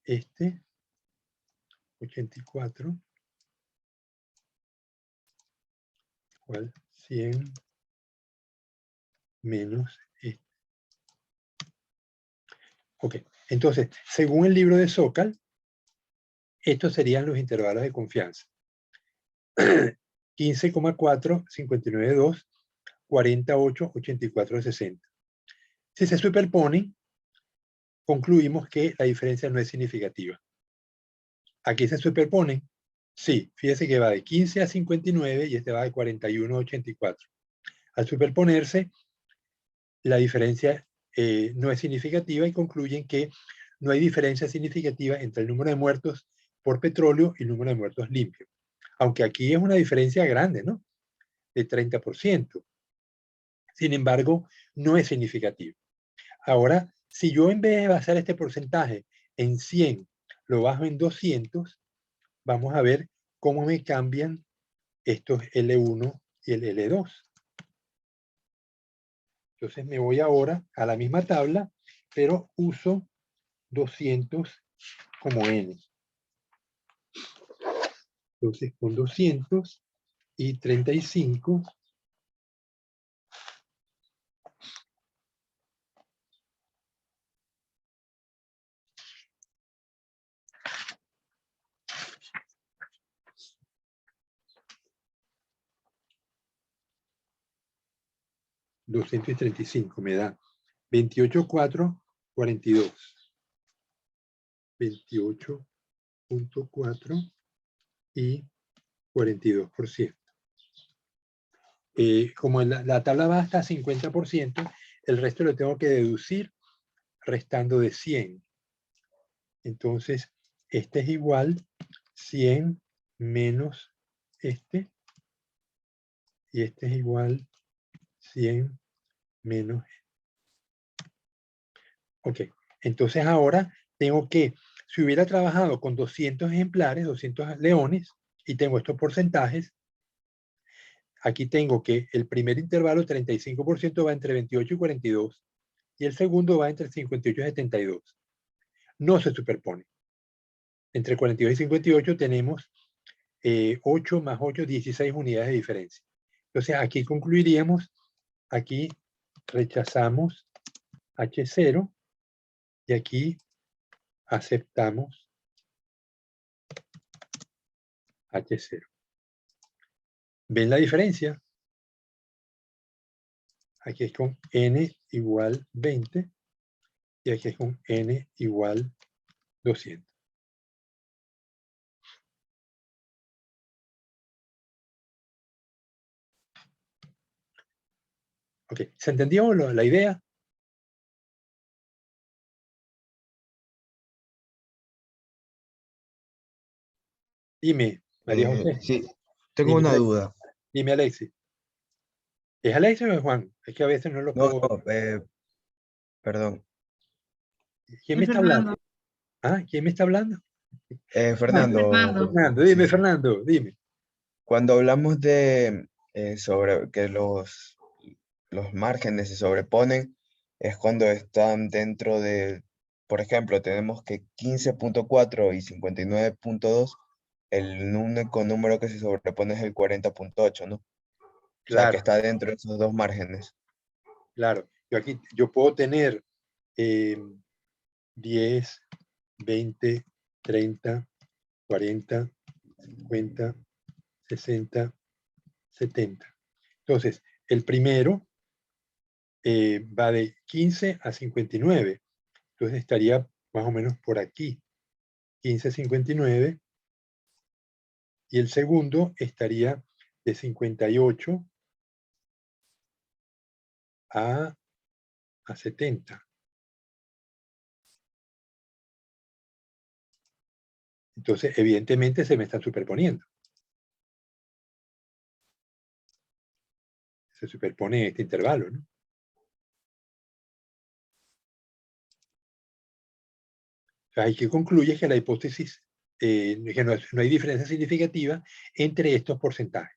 este, 84, igual 100 menos este. Ok, entonces, según el libro de Sokal, estos serían los intervalos de confianza. 15,4, 59,2, 48, 84, 60. Si se superponen, concluimos que la diferencia no es significativa. ¿Aquí se superponen? Sí, fíjese que va de 15 a 59 y este va de 41 a 84. Al superponerse, la diferencia no es significativa y concluyen que no hay diferencia significativa entre el número de muertos por petróleo y el número de muertos limpios. Aunque aquí es una diferencia grande, ¿no? De 30%. Sin embargo, no es significativo. Ahora, si yo en vez de basar este porcentaje en 100, lo bajo en 200, vamos a ver cómo me cambian estos L1 y el L2. Entonces me voy ahora a la misma tabla, pero uso 200 como N. Entonces con 200 y 35, me da 28,4, 42. 28.4 y 42%. como la tabla va hasta 50%, el resto lo tengo que deducir restando de 100. Entonces, este es igual 100 menos este, y este es igual 100 menos. Ok, entonces ahora tengo que, si hubiera trabajado con 200 ejemplares, 200 leones, y tengo estos porcentajes, aquí tengo que el primer intervalo, 35%, va entre 28 y 42, y el segundo va entre 58 y 72. No se superpone. Entre 42 y 58 tenemos 8 más 8, 16 unidades de diferencia. Entonces aquí concluiríamos, aquí rechazamos H0 y aquí aceptamos H0. ¿Ven la diferencia? Aquí es con n igual 20 y aquí es con n igual 200. Ok, ¿se entendió la idea? Dime, María José. Sí, tengo Dime, una Alexis. duda. Dime, Alexis. ¿Es Alexis o es Juan? Es que a veces no lo No, puedo. perdón. ¿Quién me Es está Fernando. hablando? ¿Ah? ¿Quién me está hablando? Fernando, Fernando. Fernando, sí, dime, sí. Fernando, dime. Cuando hablamos de sobre que los márgenes se sobreponen, es cuando están dentro de, por ejemplo, tenemos que 15.4 y 59.2, el único número que se sobrepone es el 40.8, ¿no? O sea, que Claro, está dentro de esos dos márgenes. claro. Yo puedo tener 10, 20, 30, 40, 50, 60, 70. Entonces, el primero va de 15 a 59. Entonces estaría más o menos por aquí. 15 a 59. Y el segundo estaría de 58 a 70. Entonces, evidentemente se me están superponiendo. Se superpone este intervalo, ¿no? O sea, hay que concluir que la hipótesis, que no hay diferencia significativa entre estos porcentajes.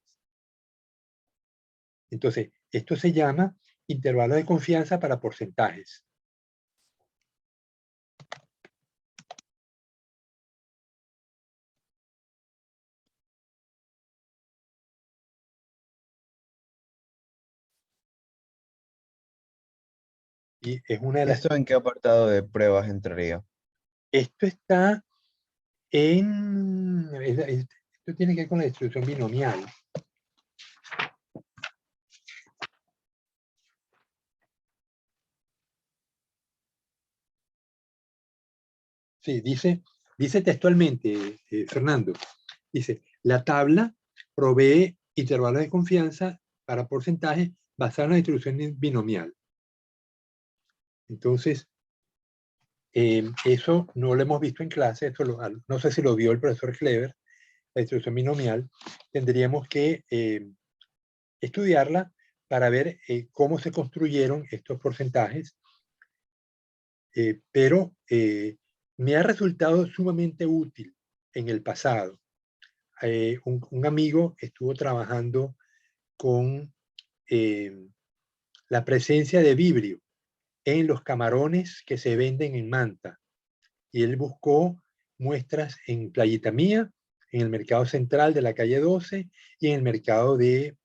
Entonces, esto se llama intervalo de confianza para porcentajes. Y es una de las... ¿Esto en qué apartado de pruebas entraría? Esto está esto tiene que ver con la distribución binomial. Sí, dice textualmente, Fernando, dice, la tabla provee intervalos de confianza para porcentajes basados en la distribución binomial. Entonces, eso no lo hemos visto en clase, no sé si lo vio el profesor Clever, la distribución binomial. Tendríamos que estudiarla para ver cómo se construyeron estos porcentajes, pero me ha resultado sumamente útil en el pasado. Un amigo estuvo trabajando con la presencia de vibrio en los camarones que se venden en Manta. Y él buscó muestras en Playita Mía, en el mercado central de la calle 12 y en el mercado de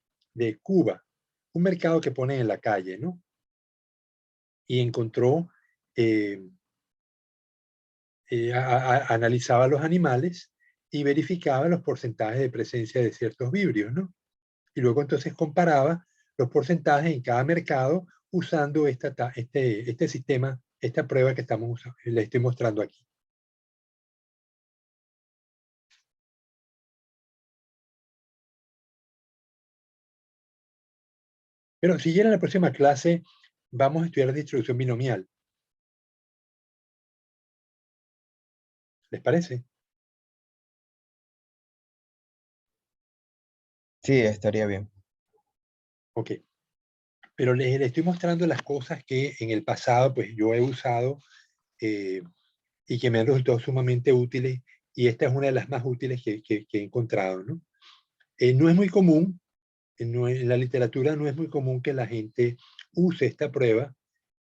Cuba, un mercado que ponen en la calle, ¿no? Y encontró, analizaba los animales y verificaba los porcentajes de presencia de ciertos vibrios, ¿no? Y luego entonces comparaba los porcentajes en cada mercado usando este sistema, esta prueba que le estoy mostrando aquí. Pero si ya en la próxima clase vamos a estudiar distribución binomial. ¿Les parece? Sí, estaría bien. Ok. Pero les estoy mostrando las cosas que en el pasado pues yo he usado y que me han resultado sumamente útiles, y esta es una de las más útiles que he encontrado, ¿no? No es muy común, en la literatura no es muy común que la gente use esta prueba,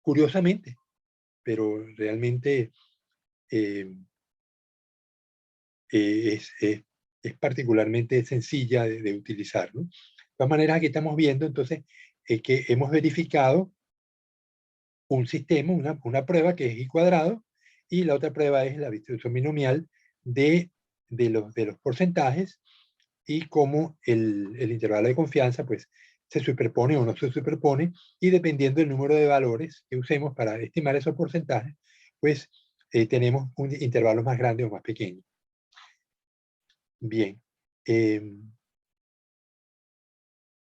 curiosamente, pero realmente eh, es particularmente sencilla de utilizar, ¿no? De todas maneras, aquí estamos viendo entonces que hemos verificado un sistema, una prueba que es I cuadrado, y la otra prueba es la distribución binomial de los porcentajes, y cómo el intervalo de confianza pues se superpone o no se superpone, y dependiendo del número de valores que usemos para estimar esos porcentajes, pues tenemos un intervalo más grande o más pequeño. Bien.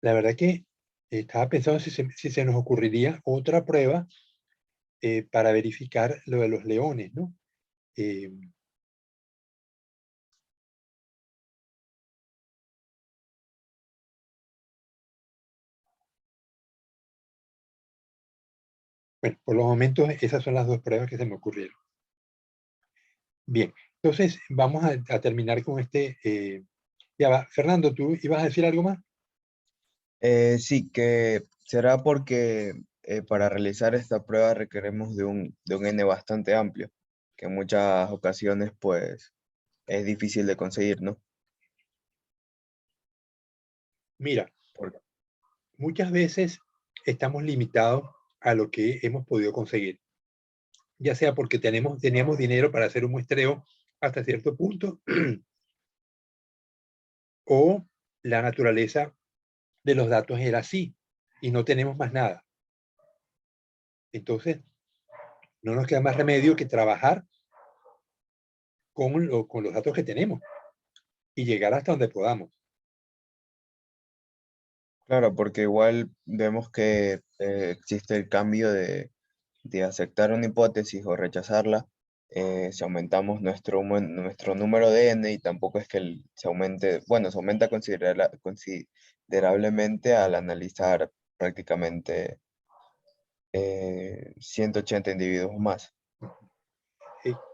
La verdad que estaba pensando si se nos ocurriría otra prueba para verificar lo de los leones, ¿no? Bueno, por los momentos esas son las dos pruebas que se me ocurrieron. Bien, entonces vamos a terminar con este. Ya va. Fernando, ¿tú ibas a decir algo más? Sí, que será porque para realizar esta prueba requeremos de un N bastante amplio, que en muchas ocasiones pues es difícil de conseguir, ¿no? Mira, Por- muchas veces estamos limitados a lo que hemos podido conseguir, ya sea porque teníamos dinero para hacer un muestreo hasta cierto punto, o la naturaleza de los datos era así y no tenemos más nada. Entonces, no nos queda más remedio que trabajar con los datos que tenemos y llegar hasta donde podamos. Claro, porque igual vemos que existe el cambio de aceptar una hipótesis o rechazarla, si aumentamos nuestro número de N, y tampoco es que se aumente, bueno, se aumenta considerablemente al analizar prácticamente 180 individuos más.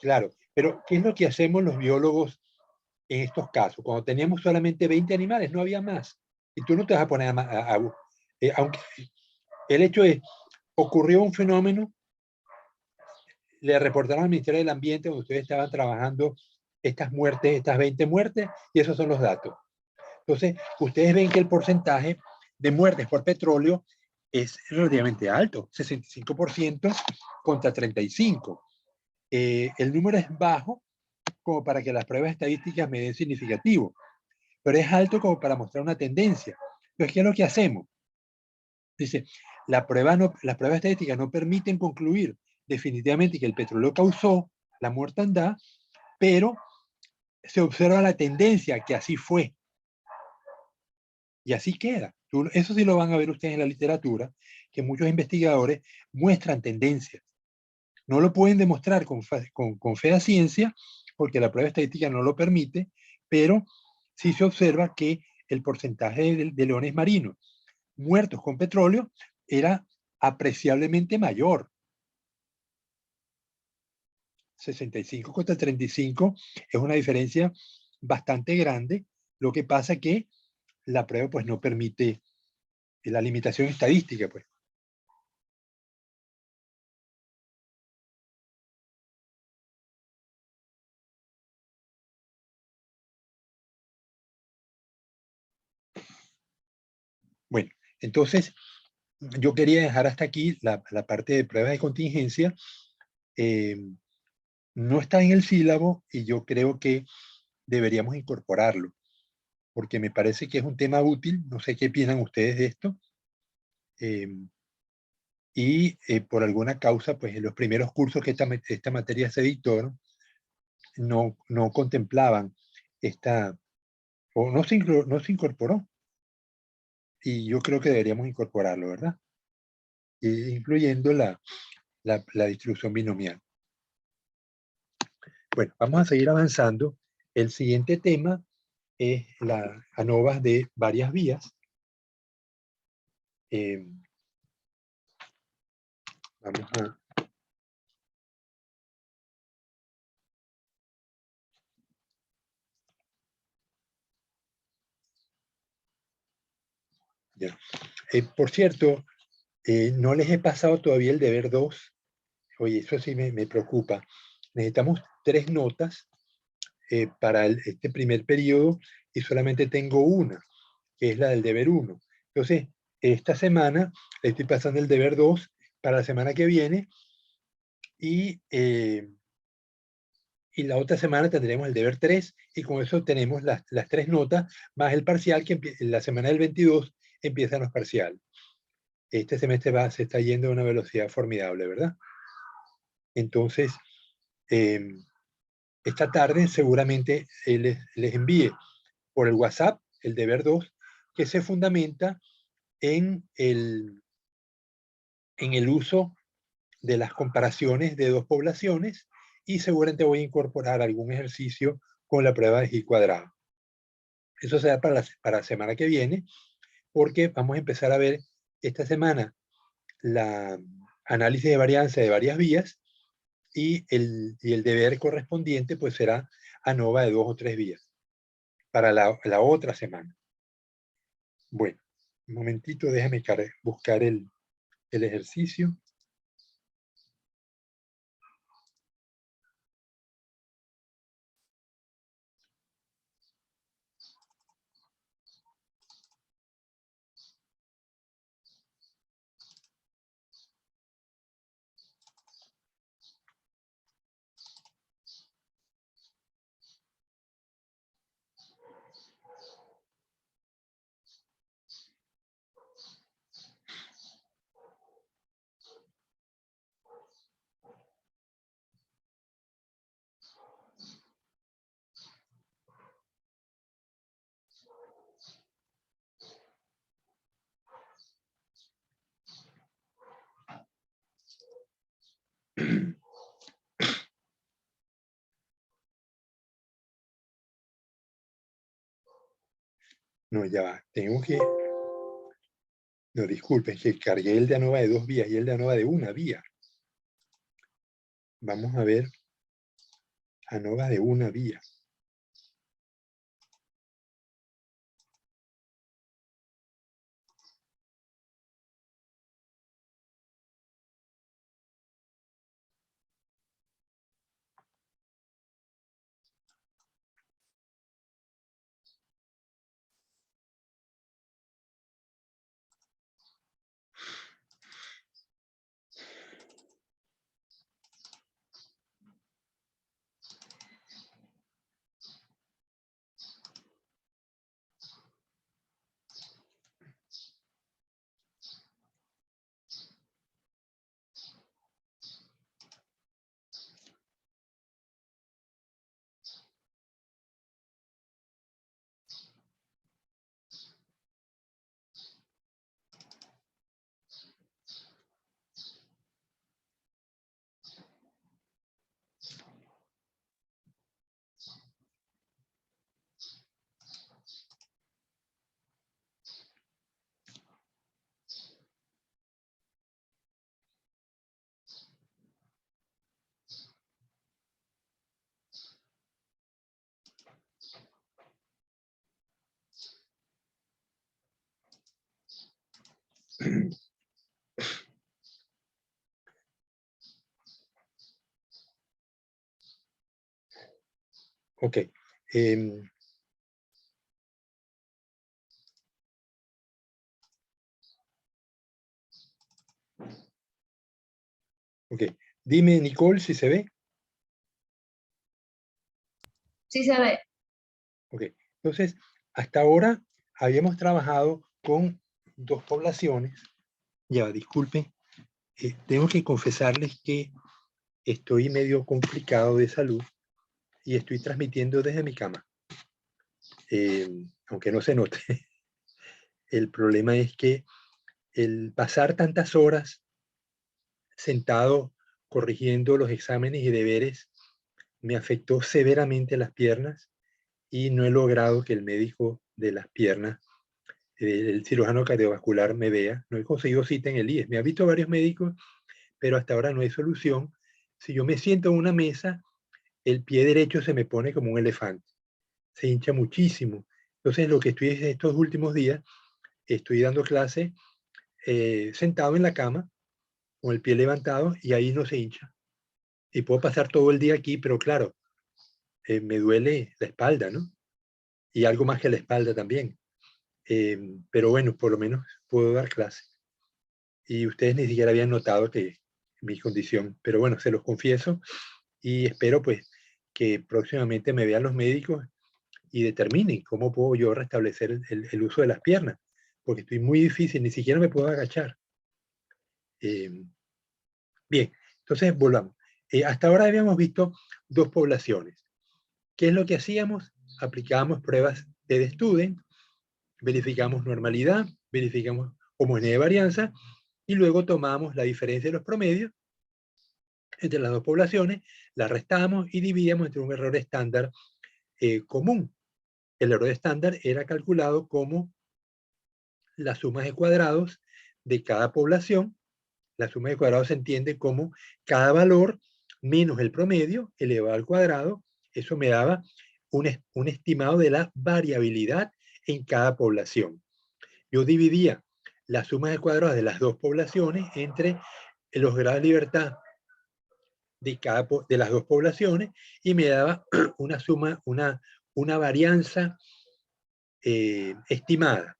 Claro, pero ¿qué es lo que hacemos los biólogos en estos casos? Cuando teníamos solamente 20 animales, no había más. Y tú no te vas a poner aunque el hecho es, ocurrió un fenómeno, le reportaron al Ministerio del Ambiente donde ustedes estaban trabajando estas muertes, estas 20 muertes, y esos son los datos. Entonces, ustedes ven que el porcentaje de muertes por petróleo es relativamente alto, 65% contra 35%. El número es bajo como para que las pruebas estadísticas me den significativo, pero es alto como para mostrar una tendencia. Entonces, ¿qué es lo que hacemos? Dice, las pruebas estadísticas no permiten concluir definitivamente que el petróleo causó la mortandad, pero se observa la tendencia que así fue. Y así queda. Eso sí lo van a ver ustedes en la literatura, que muchos investigadores muestran tendencias. No lo pueden demostrar con ciencia, porque la prueba estadística no lo permite, pero sí se observa que el porcentaje de leones marinos muertos con petróleo era apreciablemente mayor. 65 contra 35 es una diferencia bastante grande. Lo que pasa es que la prueba pues no permite la limitación estadística, pues. Bueno, entonces yo quería dejar hasta aquí la parte de pruebas de contingencia. No está en el sílabo y yo creo que deberíamos incorporarlo, porque me parece que es un tema útil. No sé qué piensan ustedes de esto. Por alguna causa, pues en los primeros cursos que esta materia se dictó, no contemplaban esta, o no se incorporó. y yo creo que deberíamos incorporarlo, ¿verdad? Incluyendo la distribución binomial. Bueno, vamos a seguir avanzando. El siguiente tema es las ANOVAs de varias vías. Vamos a... Ya. Por cierto, no les he pasado todavía el deber 2. Oye, eso sí me preocupa. Necesitamos 3 notas para este primer periodo y solamente tengo una, que es la del deber 1. Entonces, esta semana le estoy pasando el deber 2 para la semana que viene y la otra semana tendremos el deber 3 y con eso tenemos las 3 notas más el parcial que en la semana del 22 empiezan los parciales. Este semestre se está yendo a una velocidad formidable, ¿verdad? Entonces, esta tarde seguramente les envíe por el WhatsApp el deber 2 que se fundamenta en el uso de las comparaciones de 2 poblaciones y seguramente voy a incorporar algún ejercicio con la prueba de G cuadrado. Eso será para la semana que viene, porque vamos a empezar a ver esta semana la análisis de varianza de varias vías y el deber correspondiente pues será ANOVA de 2 o 3 vías para la otra semana. Bueno, un momentito, déjame buscar el ejercicio. No, ya va. Tengo que... No, disculpen, que cargué el de ANOVA de 2 vías y el de ANOVA de 1 vía. Vamos a ver ANOVA de 1 vía. Ok. Ok. Dime, Nicole, si se ve. Sí se ve. Ok. Entonces, hasta ahora habíamos trabajado con 2 poblaciones. Ya, disculpen. Tengo que confesarles que estoy medio complicado de salud y estoy transmitiendo desde mi cama. Aunque no se note. El problema es que el pasar tantas horas sentado corrigiendo los exámenes y deberes me afectó severamente las piernas y no he logrado que el médico de las piernas, el cirujano cardiovascular, me vea. No he conseguido cita en el IES. Me ha visto varios médicos, pero hasta ahora no hay solución. Si yo me siento en una mesa, el pie derecho se me pone como un elefante. Se hincha muchísimo. Entonces, lo que estoy es estos últimos días, estoy dando clase sentado en la cama, con el pie levantado, y ahí no se hincha. Y puedo pasar todo el día aquí, pero claro, me duele la espalda, ¿no? Y algo más que la espalda también. Pero bueno, por lo menos puedo dar clase. Y ustedes ni siquiera habían notado que mi condición, pero bueno, se los confieso y espero pues que próximamente me vean los médicos y determinen cómo puedo yo restablecer el uso de las piernas, porque estoy muy difícil, ni siquiera me puedo agachar. Bien, entonces volvamos. Hasta ahora habíamos visto dos poblaciones. ¿Qué es lo que hacíamos? Aplicábamos pruebas de Student, verificamos normalidad, verificamos homogeneidad de varianza, y luego tomamos la diferencia de los promedios entre las dos poblaciones, la restamos y dividíamos entre un error estándar común. El error estándar era calculado como la suma de cuadrados de cada población. La suma de cuadrados se entiende como cada valor menos el promedio elevado al cuadrado. Eso me daba un estimado de la variabilidad en cada población. Yo dividía la suma de cuadrados de las dos poblaciones entre los grados de libertad de las dos poblaciones y me daba una suma, una varianza estimada.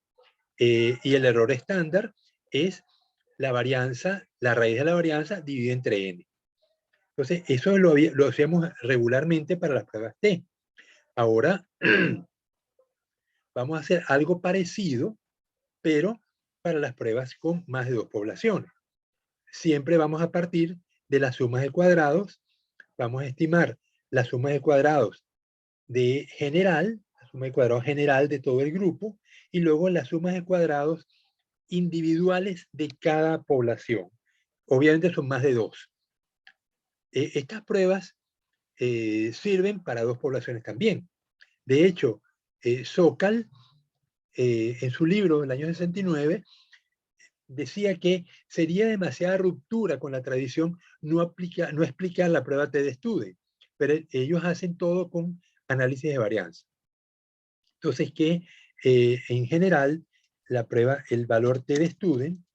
Y el error estándar es la varianza, la raíz de la varianza dividida entre n. Entonces, eso lo hacemos regularmente para las pruebas T. Ahora, vamos a hacer algo parecido, pero para las pruebas con más de dos poblaciones. Siempre vamos a partir de las sumas de cuadrados. Vamos a estimar la suma de cuadrados de general, la suma de cuadrados general de todo el grupo, y luego las sumas de cuadrados individuales de cada población. Obviamente son más de dos. Estas pruebas sirven para dos poblaciones también. De hecho, Sokal, en su libro del año 69, decía que sería demasiada ruptura con la tradición no explicar la prueba T de Student, pero ellos hacen todo con análisis de varianza. Entonces, que en general, la prueba, el valor T de Student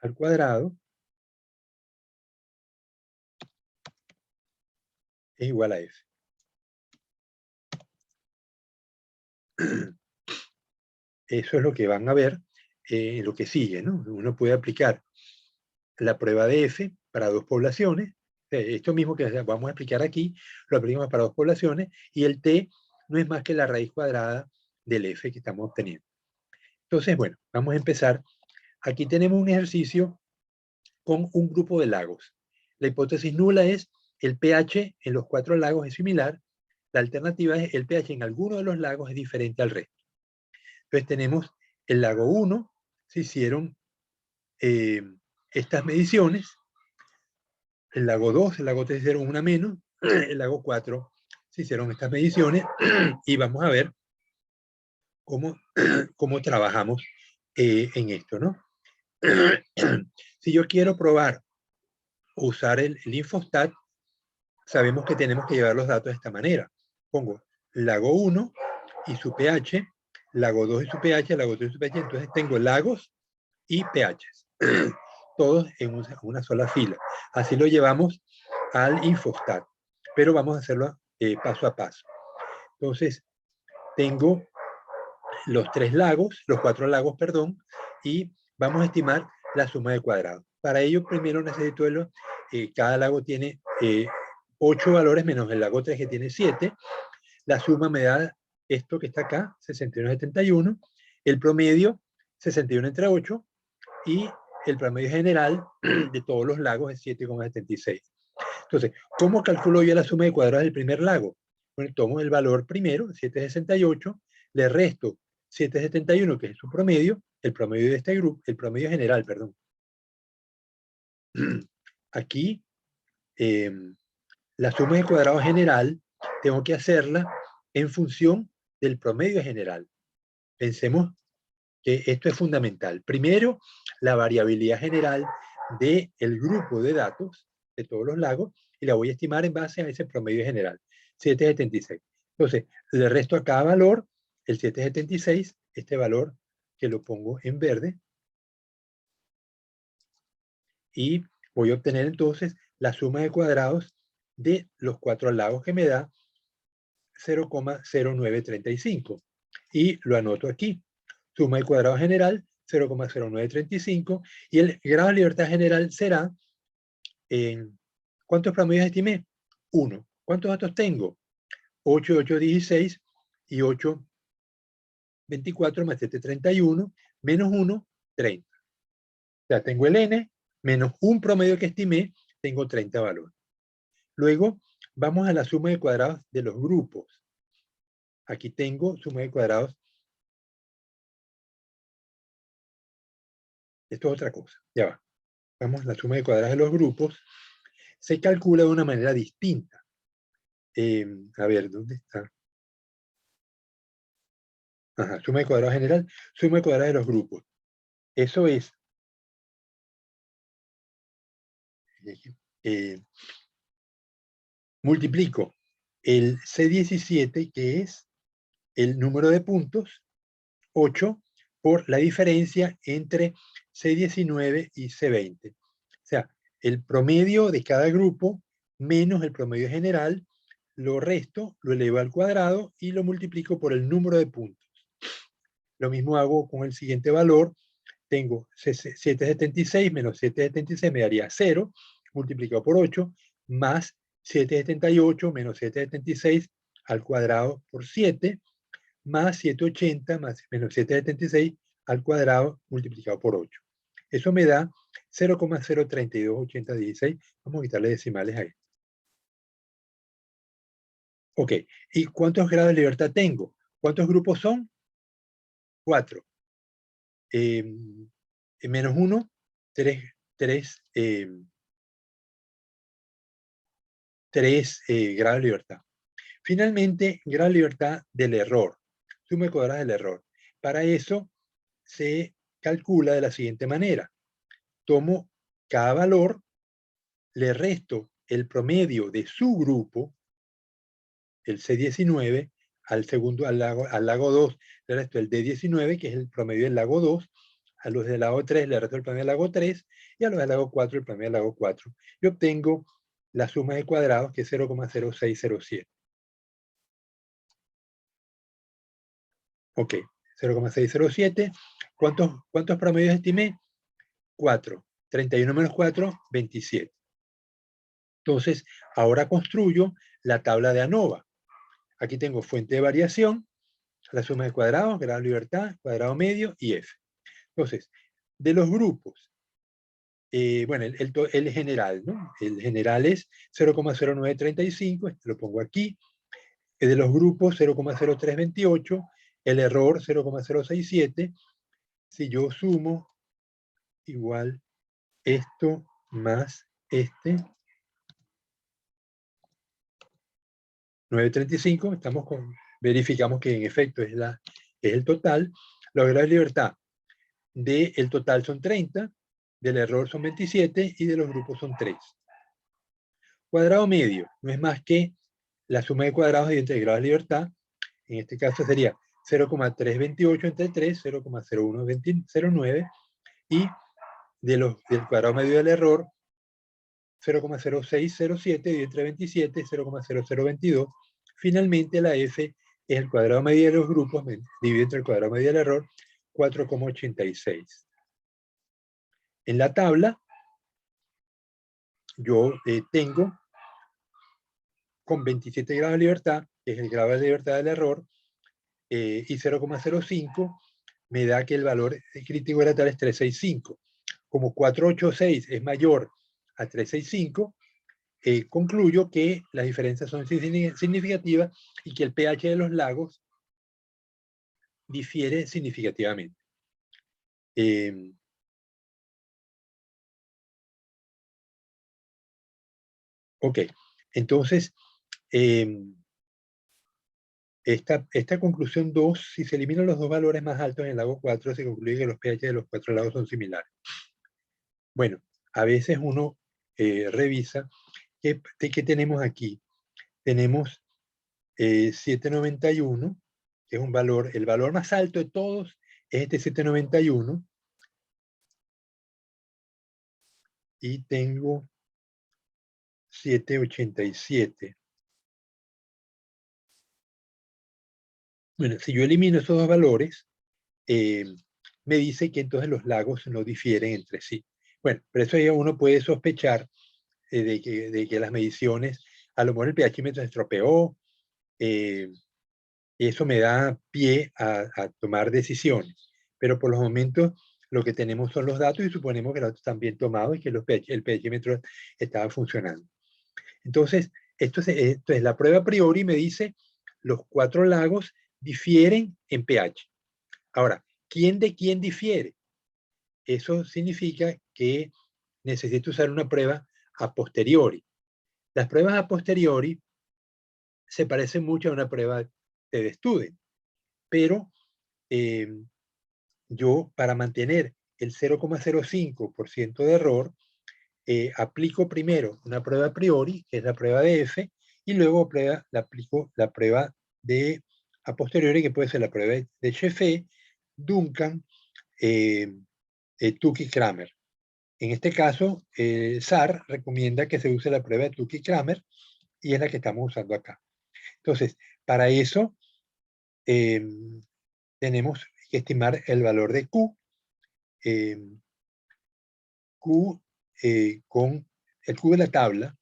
al cuadrado es igual a F. Eso es lo que van a ver en lo que sigue, ¿no? Uno puede aplicar la prueba de F para dos poblaciones. Esto mismo que vamos a explicar aquí, lo aplicamos para dos poblaciones, y el T no es más que la raíz cuadrada del F que estamos obteniendo. Entonces, bueno, vamos a empezar. Aquí tenemos un ejercicio con un grupo de lagos. La hipótesis nula es el pH en los 4 lagos es similar. La alternativa es el pH en alguno de los lagos es diferente al resto. Entonces tenemos el lago 1, se hicieron estas mediciones. El lago 2, el lago 3 se hicieron una menos. El lago 4 se hicieron estas mediciones y vamos a ver cómo trabajamos en esto, ¿no? Si yo quiero probar usar el Infostat, sabemos que tenemos que llevar los datos de esta manera. Pongo lago 1 y su pH, lago 2 y su pH, lago 3 y su pH, entonces tengo lagos y pHs, todos en una sola fila. Así lo llevamos al Infostat, pero vamos a hacerlo paso a paso. Entonces, tengo los 4 lagos, perdón, y vamos a estimar la suma de cuadrados. Para ello, primero necesito cada lago tiene 8 valores menos el lago 3 que tiene 7. La suma me da esto que está acá, 61,71. El promedio, 61 entre 8. Y el promedio general de todos los lagos es 7,76. Entonces, ¿cómo calculo yo la suma de cuadrados del primer lago? Bueno, tomo el valor primero, 7,68, le resto 771, que es su promedio, el promedio de este grupo, el promedio general, perdón. Aquí, la suma de cuadrados general, tengo que hacerla en función del promedio general. Pensemos que esto es fundamental. Primero, la variabilidad general del grupo de datos de todos los lagos, y la voy a estimar en base a ese promedio general, 776. Entonces, le resto a cada valor el 776, este valor que lo pongo en verde, y voy a obtener entonces la suma de cuadrados de los 4 lagos, que me da 0,0935. Y lo anoto aquí. Suma de cuadrado general, 0,0935. Y el grado de libertad general será, ¿cuántos promedios estimé? 1. ¿Cuántos datos tengo? 8, 8, 16 y 8, 24 más 7, 31, menos 1, 30. O sea, tengo el n menos un promedio que estimé, tengo 30 valores. Luego, vamos a la suma de cuadrados de los grupos. Aquí tengo suma de cuadrados. Esto es otra cosa. Ya va. Vamos a la suma de cuadrados de los grupos. Se calcula de una manera distinta. A ver, ¿dónde está? Ajá, suma de cuadrados general, suma de cuadrados de los grupos. Eso es multiplico el C17, que es el número de puntos, 8, por la diferencia entre C19 y C20. O sea, el promedio de cada grupo menos el promedio general, lo resto, lo elevo al cuadrado y lo multiplico por el número de puntos. Lo mismo hago con el siguiente valor. Tengo 776 menos 776 me daría 0, multiplicado por 8, más 778 menos 776 al cuadrado por 7, más 780 menos 776 al cuadrado multiplicado por 8. Eso me da 0,0328016. Vamos a quitarle decimales a esto. Ok, ¿y cuántos grados de libertad tengo? ¿Cuántos grupos son? 4. Menos 1, 3 grados de libertad. Finalmente, grado de libertad del error. Suma de cuadrados del error. Para eso se calcula de la siguiente manera. Tomo cada valor, le resto el promedio de su grupo, el C19, al lago 2, le resto el D19, que es el promedio del lago 2, a los del lago 3 le resto el promedio del lago 3, y a los del lago 4 el promedio del lago 4. Y obtengo la suma de cuadrados, que es 0,0607. Ok, 0,607. ¿Cuántos promedios estimé? 4. 31 menos 4, 27. Entonces, ahora construyo la tabla de ANOVA. Aquí tengo fuente de variación, la suma de cuadrados, grado de libertad, cuadrado medio y F. Entonces, de los grupos, bueno, el general, ¿no? El general es 0,0935, este lo pongo aquí. De los grupos, 0,0328, el error 0,067. Si yo sumo igual esto más este, 935, verificamos que en efecto es el total. Los grados de libertad del total son 30, del error son 27 y de los grupos son 3. Cuadrado medio no es más que la suma de cuadrados entre grados de libertad. En este caso sería 0,328 entre 3, 0,0109, y del cuadrado medio del error, 0,0607 dividido entre 27, 0,0022. Finalmente la F es el cuadrado medio de los grupos dividido entre el cuadrado medio del error, 4,86. En la tabla yo tengo con 27 grados de libertad, que es el grado de libertad del error, y 0,05 me da que el valor crítico de la tabla es 365. Como 486 es mayor a 365, concluyo que las diferencias son significativas y que el pH de los lagos difiere significativamente. Ok, entonces, esta conclusión 2, si se eliminan los dos valores más altos en el lago 4, se concluye que los pH de los 4 lagos son similares. Bueno, a veces uno revisa qué tenemos aquí. Tenemos 791, que es un valor, el valor más alto de todos es este 791. Y tengo 787. Bueno, si yo elimino esos dos valores, me dice que entonces los lagos no difieren entre sí. Bueno, pero eso ya uno puede sospechar de que las mediciones, a lo mejor el pHímetro se estropeó, y eso me da pie a tomar decisiones. Pero por los momentos lo que tenemos son los datos y suponemos que los datos están bien tomados y que el pHímetro estaba funcionando. Entonces, esto es la prueba a priori me dice los 4 lagos difieren en pH. Ahora, ¿quién de quién difiere? Eso significa que necesito usar una prueba a posteriori. Las pruebas a posteriori se parecen mucho a una prueba de Student, pero yo para mantener el 0,05% de error, aplico primero una prueba a priori, que es la prueba de F, y luego aplico la prueba de a posteriori, que puede ser la prueba de Sheffé, Duncan, Tukey-Kramer. En este caso, SAR recomienda que se use la prueba de Tukey-Kramer, y es la que estamos usando acá. Entonces, para eso, tenemos que estimar el valor de Q. Q con el Q de la tabla,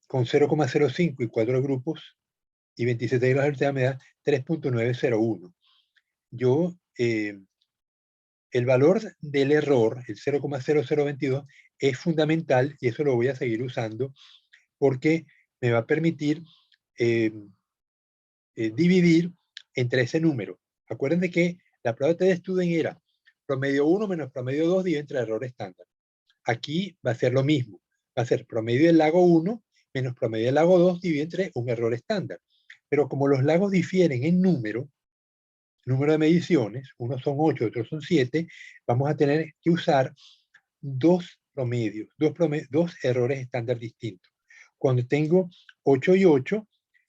con 0,05 y 4 grupos y 27 grados de altitud me da 3.901. Yo, el valor del error, el 0,0022, es fundamental y eso lo voy a seguir usando porque me va a permitir dividir entre ese número. Acuérdense que la prueba de Student era promedio 1 menos promedio 2 dividido entre el error estándar. Aquí va a ser lo mismo. Va a ser promedio del lago 1 menos promedio del lago 2 dividido entre un error estándar. Pero como los lagos difieren en número de mediciones, unos son 8, otros son 7, vamos a tener que usar dos promedios, dos errores estándar distintos. Cuando tengo 8 y 8,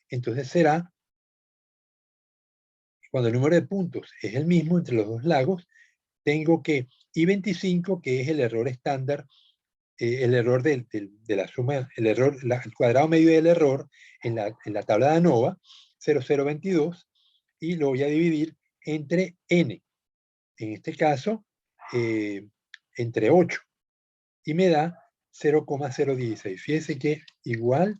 entonces será, cuando el número de puntos es el mismo entre los dos lagos, tengo que I25, que es el error estándar, el error de la suma, el cuadrado medio del error en la tabla de ANOVA, 0022, y lo voy a dividir entre n, en este caso, entre 8, y me da 0,016. Fíjense que igual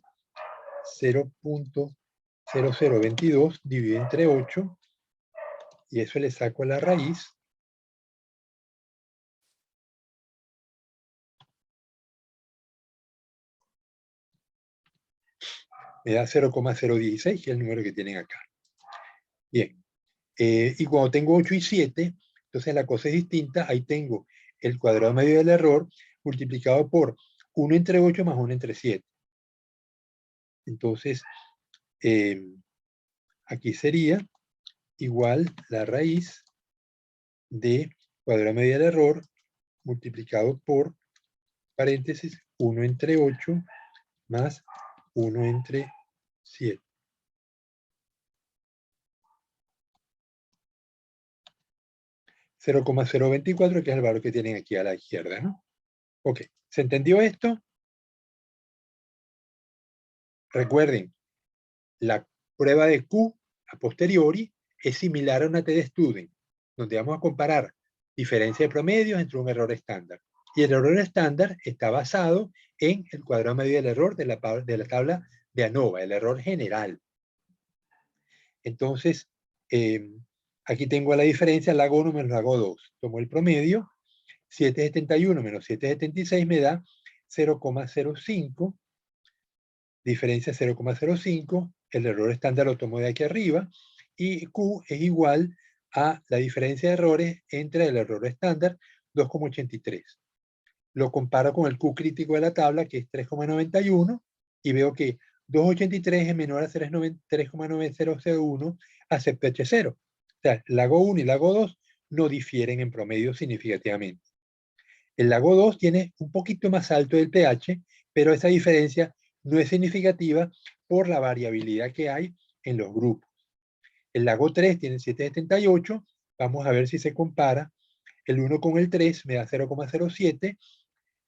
0.0022 dividido entre 8, y eso le saco la raíz, me da 0,016, que es el número que tienen acá. Bien, y cuando tengo 8 y 7, entonces la cosa es distinta. Ahí tengo el cuadrado medio del error multiplicado por 1 entre 8 más 1 entre 7. Entonces, aquí sería igual la raíz de cuadrado medio del error multiplicado por, paréntesis, 1 entre 8 más 1 entre 7. .0,024, que es el valor que tienen aquí a la izquierda, ¿no? Ok, ¿se entendió esto? Recuerden, la prueba de Q a posteriori es similar a una T-Student, donde vamos a comparar diferencia de promedios entre un error estándar. Y el error estándar está basado en el cuadrado medio del error de la tabla de ANOVA, el error general. Entonces, aquí tengo la diferencia, lago 1 menos lago 2. Tomo el promedio, 771 menos 776 me da 0,05, diferencia 0,05, el error estándar lo tomo de aquí arriba, y Q es igual a la diferencia de errores entre el error estándar, 2,83. Lo comparo con el Q crítico de la tabla, que es 3,91, y veo que 2,83 es menor a 3,9001, acepto H0. O sea, lago 1 y lago 2 no difieren en promedio significativamente. El lago 2 tiene un poquito más alto el pH, pero esa diferencia no es significativa por la variabilidad que hay en los grupos. El lago 3 tiene 7,78. Vamos a ver si se compara. El 1 con el 3 me da 0,07.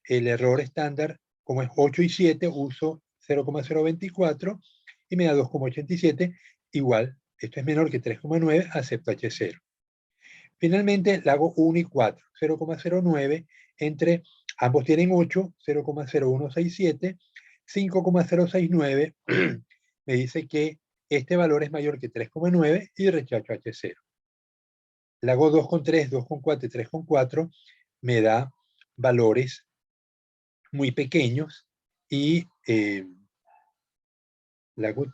El error estándar, como es 8 y 7, uso 0,024 y me da 2,87. Igual, esto es menor que 3,9, acepto H0. Finalmente, lago 1 y 4, 0,09, entre ambos tienen 8, 0,0167, 5,069, me dice que este valor es mayor que 3,9 y rechazo H0. Lago 2 con 3, 2 con 4 y 3 con 4 me da valores muy pequeños y lago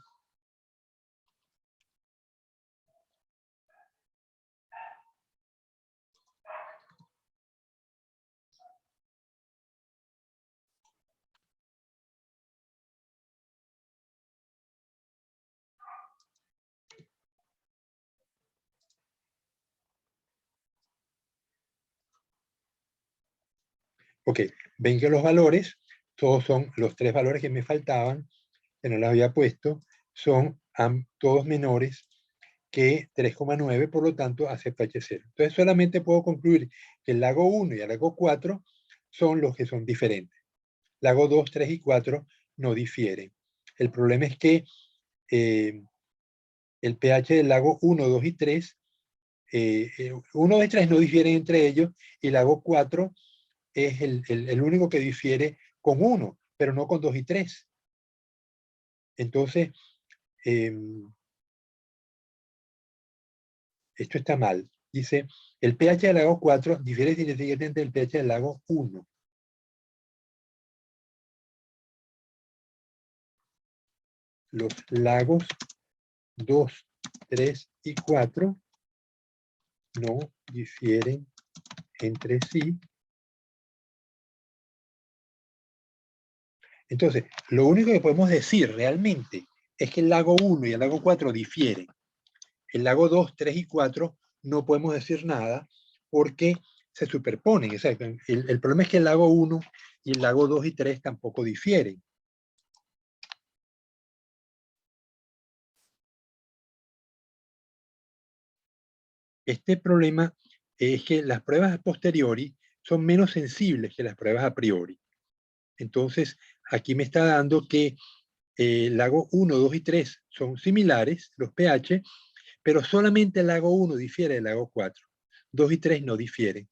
Ok, ven que los valores, todos son los tres valores que me faltaban, que no los había puesto, son todos menores que 3,9, por lo tanto acepto H0. Entonces solamente puedo concluir que el lago 1 y el lago 4 son los que son diferentes. Lago 2, 3 y 4 no difieren. El problema es que el pH del lago 1, 2 y 3, 1, 2 y 3 no difieren entre ellos, y el lago 4 es el único que difiere con 1, pero no con 2 y 3. Entonces, esto está mal. Dice, el pH del lago 4 difiere significativamente del pH del lago 1. Los lagos 2, 3 y 4 no difieren entre sí. Entonces, lo único que podemos decir realmente es que el lago 1 y el lago 4 difieren. El lago 2, 3 y 4 no podemos decir nada porque se superponen. O sea, el problema es que el lago 1 y el lago 2 y 3 tampoco difieren. Este problema es que las pruebas a posteriori son menos sensibles que las pruebas a priori. Entonces, aquí me está dando que el lago 1, 2 y 3 son similares, los pH, pero solamente el lago 1 difiere del lago 4. 2 y 3 no difieren.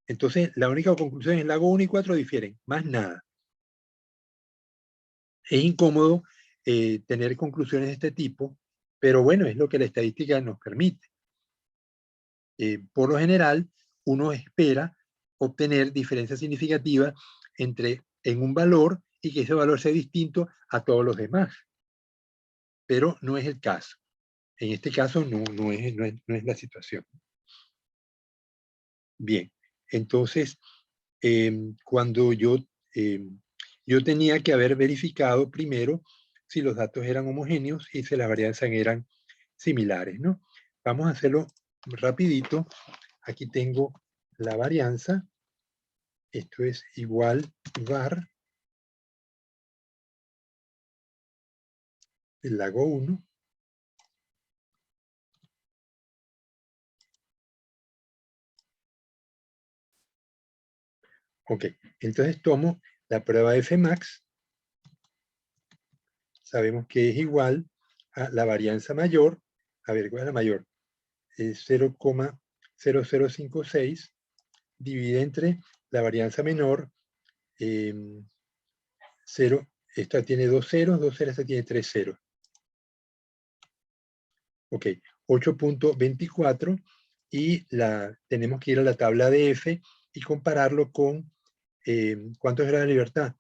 Entonces, la única conclusión es el lago 1 y 4 difieren, más nada. Es incómodo tener conclusiones de este tipo, pero bueno, es lo que la estadística nos permite. Por lo general, uno espera obtener diferencias significativas en un valor y que ese valor sea distinto a todos los demás. Pero no es el caso. En este caso no es la situación. Bien, entonces, cuando yo tenía que haber verificado primero si los datos eran homogéneos y si las varianzas eran similares, ¿no? Vamos a hacerlo rapidito. Aquí tengo la varianza. Esto es igual var del lago 1 Ok, entonces tomo la prueba de Fmax. Sabemos que es igual a la varianza mayor. A ver, ¿cuál es la mayor? Es 0,0056 divide entre la varianza menor 0, esta tiene 2 ceros, esta tiene 3 ceros. Ok, 8.24 y tenemos que ir a la tabla de F y compararlo con ¿cuántos grados de libertad?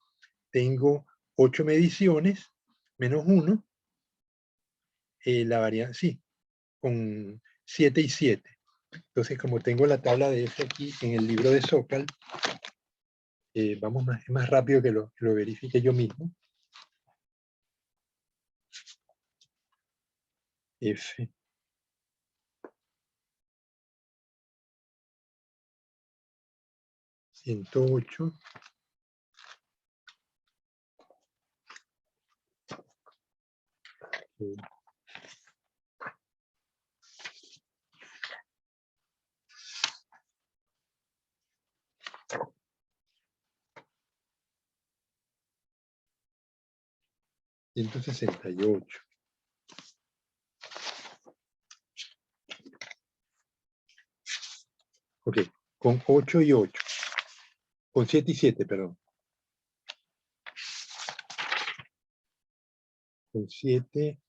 Tengo 8 mediciones menos 1 la varianza, sí, con 7 y 7. Entonces, como tengo la tabla de F aquí en el libro de Zócal, vamos es más rápido que lo verifique yo mismo. F. $108. $168. Ok, con 8 y 8. Con 7 y 7, perdón. Con 7.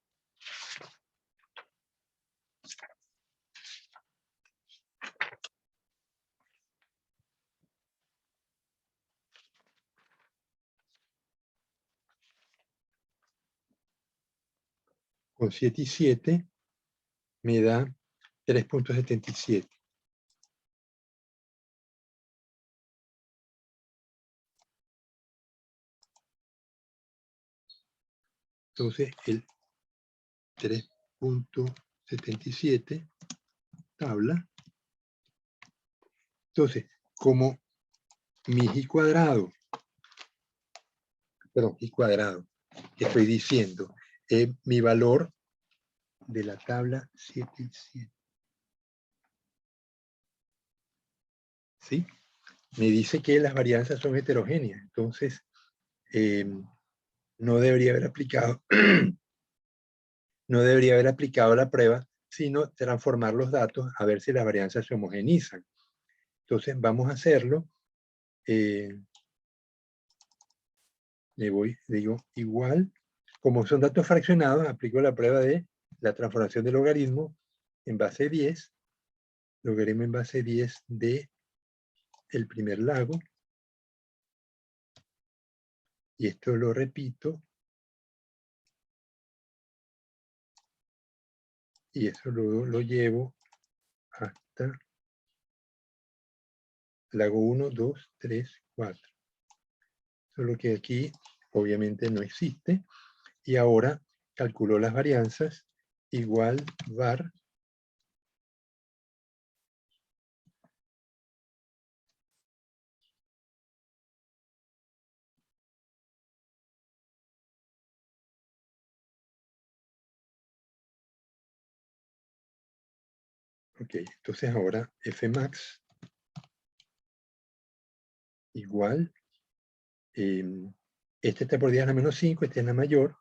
Con 7 y 7 me da 3.77. Entonces, el 3.77 tabla. Entonces, como mi i cuadrado, perdón, i cuadrado, que estoy diciendo, mi valor de la tabla 7 y 7. ¿Sí? Me dice que las varianzas son heterogéneas. Entonces, no debería haber aplicado no debería haber aplicado la prueba, sino transformar los datos a ver si las varianzas se homogenizan. Entonces vamos a hacerlo. Digo igual. Como son datos fraccionados, aplico la prueba de la transformación del logaritmo en base 10. Logaritmo en base 10 de el primer lago. Y esto lo repito. Y eso lo llevo hasta lago 1, 2, 3, 4. Solo que aquí obviamente no existe. Y ahora calculo las varianzas igual var . Ok, entonces ahora Fmax igual, este está por 10 a la menos 5, este es la mayor,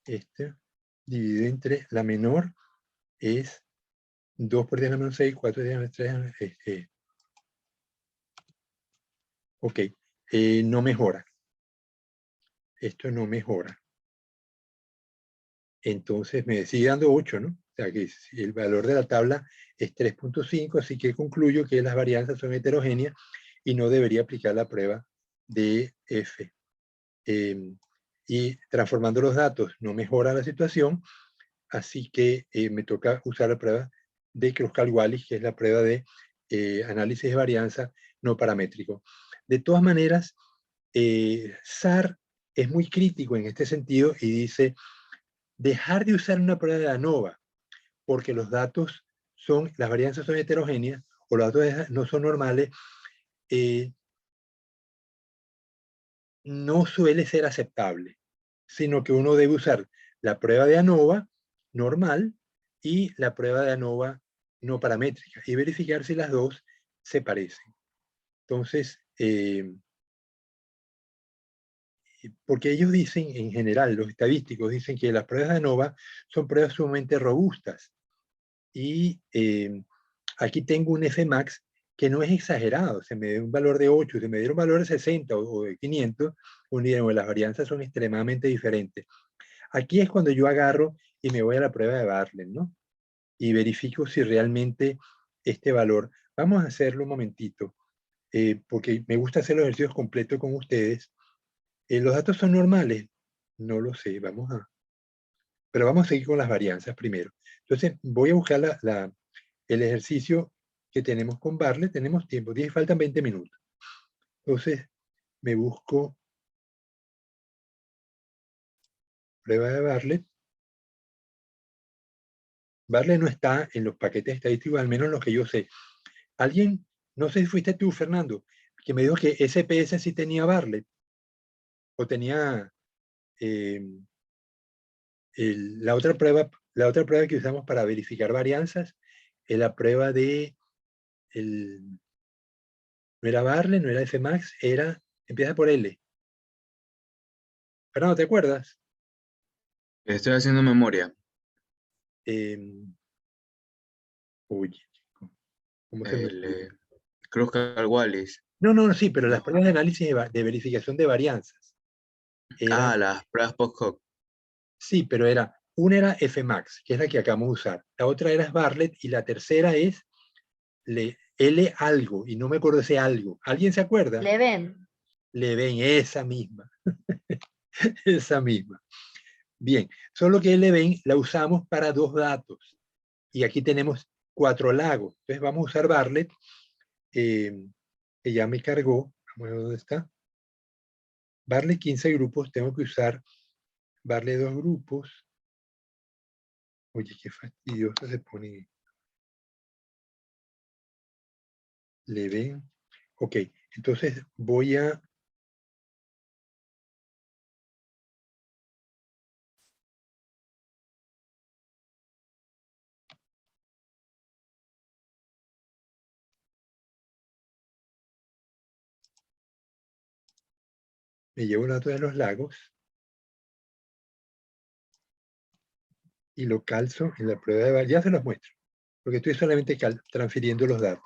este dividido entre la menor es 2 por 10 a la menos 6, 4 por 10 a la menos 3, ok, no mejora, esto no mejora, entonces me sigue dando 8, ¿no? O sea que el valor de la tabla es 3.5, así que concluyo que las varianzas son heterogéneas y no debería aplicar la prueba de F. Y transformando los datos no mejora la situación, así que me toca usar la prueba de Kruskal-Wallis, que es la prueba de análisis de varianza no paramétrico. De todas maneras, Sarr es muy crítico en este sentido y dice, dejar de usar una prueba de ANOVA, porque los datos las varianzas son heterogéneas, o los datos no son normales, no suele ser aceptable, sino que uno debe usar la prueba de ANOVA normal y la prueba de ANOVA no paramétrica y verificar si las dos se parecen. Entonces, porque ellos dicen, en general, los estadísticos dicen que las pruebas de ANOVA son pruebas sumamente robustas. Y aquí tengo un Fmax que no es exagerado, se me dio un valor de 8, se me dio un valor de 60 o de 500, las varianzas son extremadamente diferentes. Aquí es cuando yo agarro y me voy a la prueba de Bartlett, ¿no? Y verifico si realmente este valor, vamos a hacerlo un momentito, porque me gusta hacer los ejercicios completos con ustedes. ¿Los datos son normales? No lo sé, vamos a pero vamos a seguir con las varianzas primero. Entonces, voy a buscar el ejercicio que tenemos con Bartlett. Tenemos tiempo, faltan 20 minutos. Entonces, me busco prueba de Bartlett. Bartlett no está en los paquetes estadísticos, al menos los que yo sé. Alguien, no sé si fuiste tú, Fernando, que me dijo que SPS sí tenía Bartlett, o tenía la otra prueba que usamos para verificar varianzas, es la prueba de, no era Bartlett, no era Fmax, empieza por L. Fernando, ¿te acuerdas? Estoy haciendo memoria. Uy, ¿cómo se me olvidó? Kruskal-Wallis. No, sí, pero las pruebas de análisis de verificación de varianzas. Las pruebas post-hoc. Sí, pero una era Fmax, que es la que acabamos de usar. La otra era Bartlett y la tercera es L algo, y no me acuerdo ese algo. ¿Alguien se acuerda? Leven. Leven, esa misma. Esa misma. Bien, solo que Leven la usamos para 2 datos. Y aquí tenemos 4 lagos. Entonces vamos a usar Bartlett, que ya me cargó. Vamos a ver dónde está. Bartlett 15 grupos, tengo que usar Bartlett 2 grupos. Oye, qué fastidioso se pone. Leven. Ok, entonces voy a... Me llevo el dato de los lagos y lo calzo en la prueba de varianza. Ya se los muestro, porque estoy solamente transfiriendo los datos.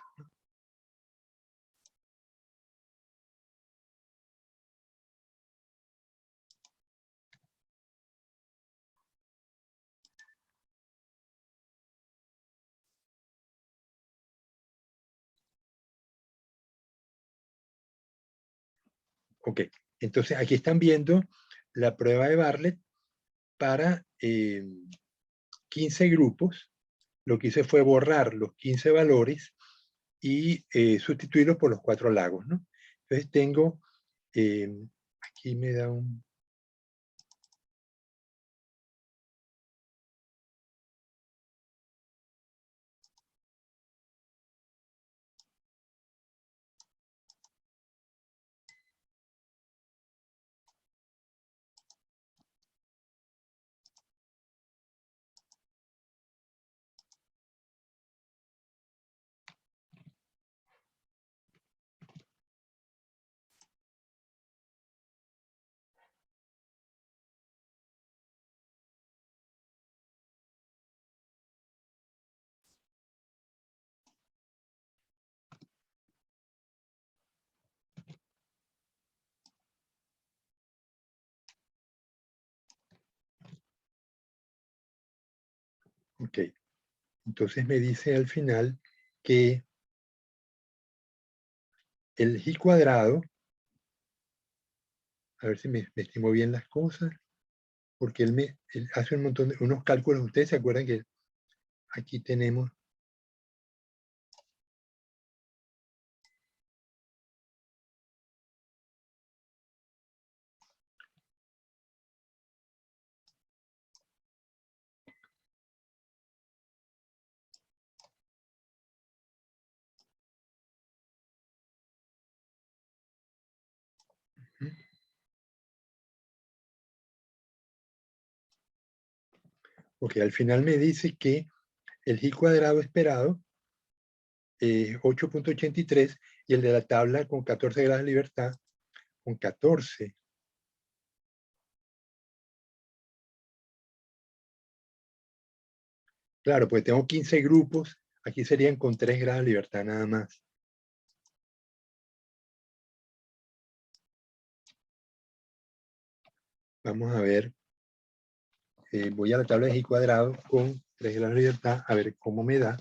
Ok, entonces aquí están viendo la prueba de Bartlett para 15 grupos. Lo que hice fue borrar los 15 valores y sustituirlos por los 4 lagos, ¿no? Entonces tengo, aquí me da un... Ok, entonces me dice al final que el G cuadrado, a ver si me estimo bien las cosas, porque él hace un montón de unos cálculos. Ustedes se acuerdan que aquí tenemos porque al final me dice que el G cuadrado esperado es 8.83 y el de la tabla con 14 grados de libertad con 14. Claro, pues tengo 15 grupos, aquí serían con 3 grados de libertad nada más. Vamos a ver, voy a la tabla de G cuadrado con 3 grados de libertad, a ver cómo me da.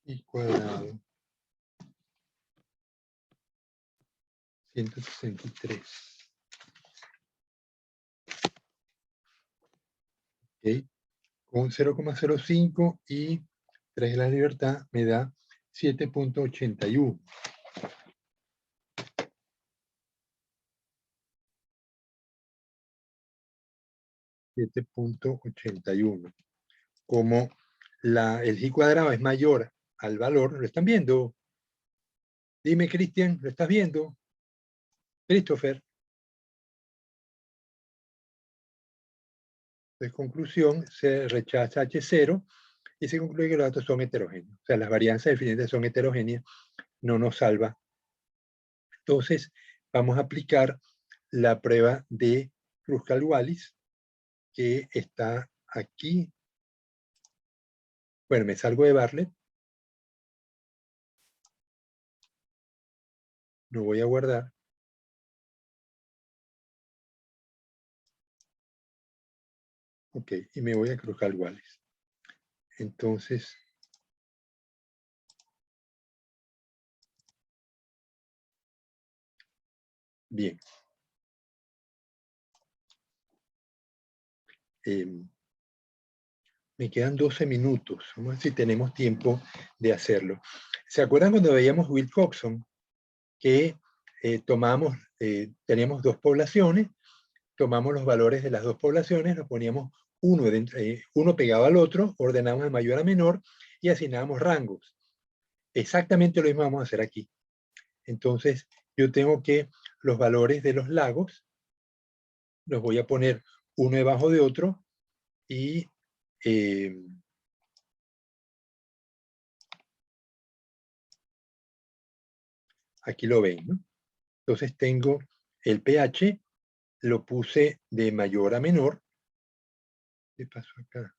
G cuadrado 163. Ok. Con 0,05 y 3 de la libertad me da 7.81. Como el G cuadrado es mayor al valor, ¿lo están viendo? Dime, Cristian, ¿lo estás viendo? Christopher. De conclusión, se rechaza H0 y se concluye que los datos son heterogéneos. O sea, las varianzas definidas son heterogéneas, no nos salva. Entonces, vamos a aplicar la prueba de Kruskal-Wallis, que está aquí. Bueno, me salgo de Bartlett. Lo voy a guardar. Ok, y me voy a Kruskal-Wallis. Entonces, bien. Me quedan 12 minutos. Vamos a ver si tenemos tiempo de hacerlo. ¿Se acuerdan cuando veíamos Wilcoxon? Que teníamos dos poblaciones, tomamos los valores de las dos poblaciones, los poníamos uno pegado al otro, ordenamos de mayor a menor y asignábamos rangos. Exactamente lo mismo vamos a hacer aquí. Entonces, yo tengo que los valores de los lagos los voy a poner uno debajo de otro y aquí lo ven, ¿no? Entonces tengo el pH, lo puse de mayor a menor. ¿Qué pasó acá?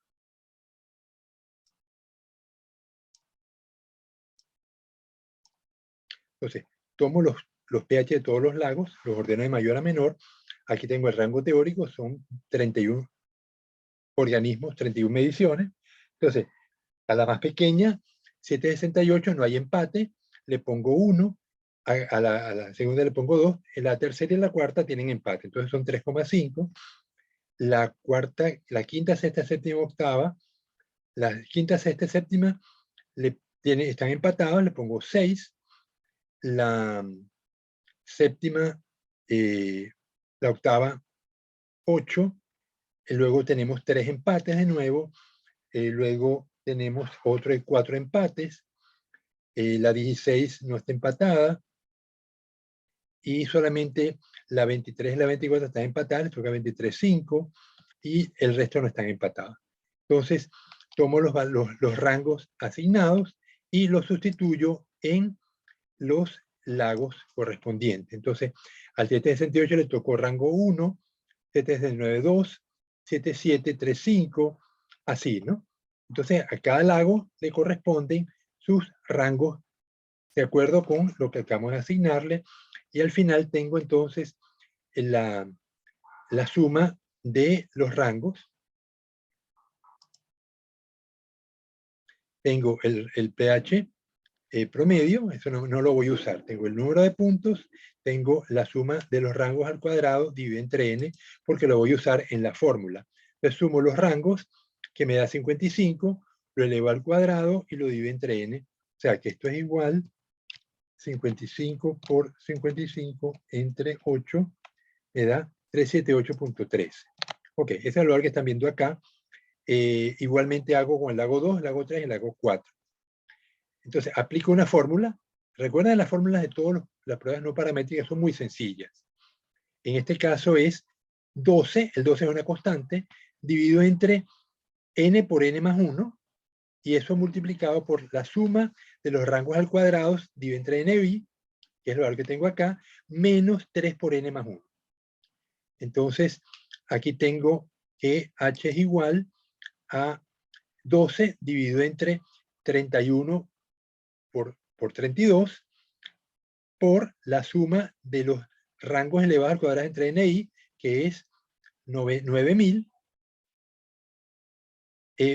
Entonces, tomo los pH de todos los lagos, los ordeno de mayor a menor. Aquí tengo el rango teórico, son 31 organismos, 31 mediciones. Entonces, a la más pequeña, 768, no hay empate, le pongo 1, a la segunda le pongo 2, en la tercera y la cuarta tienen empate, entonces son 3,5. La quinta, sexta, séptima, octava, la quinta, sexta y séptima están empatados, le pongo 6. La séptima, la octava, 8. Luego tenemos 3 empates de nuevo. Luego tenemos otro de 4 empates. La 16 no está empatada. Y solamente la 23 y la 24 están empatadas. Les toca 23,5. Y el resto no están empatados. Entonces, tomo los rangos asignados y los sustituyo en los lagos correspondientes. Entonces, al 768 le tocó rango 1, 769, 2, 77, 35, así, ¿no? Entonces, a cada lago le corresponden sus rangos de acuerdo con lo que acabamos de asignarle. Y al final tengo entonces la suma de los rangos. Tengo el pH promedio, eso no lo voy a usar. Tengo el número de puntos, tengo la suma de los rangos al cuadrado dividido entre n, porque lo voy a usar en la fórmula. Entonces sumo los rangos, que me da 55, lo elevo al cuadrado y lo divido entre n. O sea que esto es igual 55 por 55 entre 8, me da 378.3. Ok, ese es el valor que están viendo acá. Igualmente hago con el lago 2, el lago 3 y el lago 4. Entonces, aplico una fórmula. Recuerden, las fórmulas de todas las pruebas no paramétricas son muy sencillas. En este caso es 12, el 12 es una constante, dividido entre n por n más 1, y eso multiplicado por la suma de los rangos al cuadrado, dividido entre nb, que es lo que tengo acá, menos 3 por n más 1. Entonces, aquí tengo que h es igual a 12 dividido entre 31 por 32 por la suma de los rangos elevados al cuadrado entre NI, que es 9000,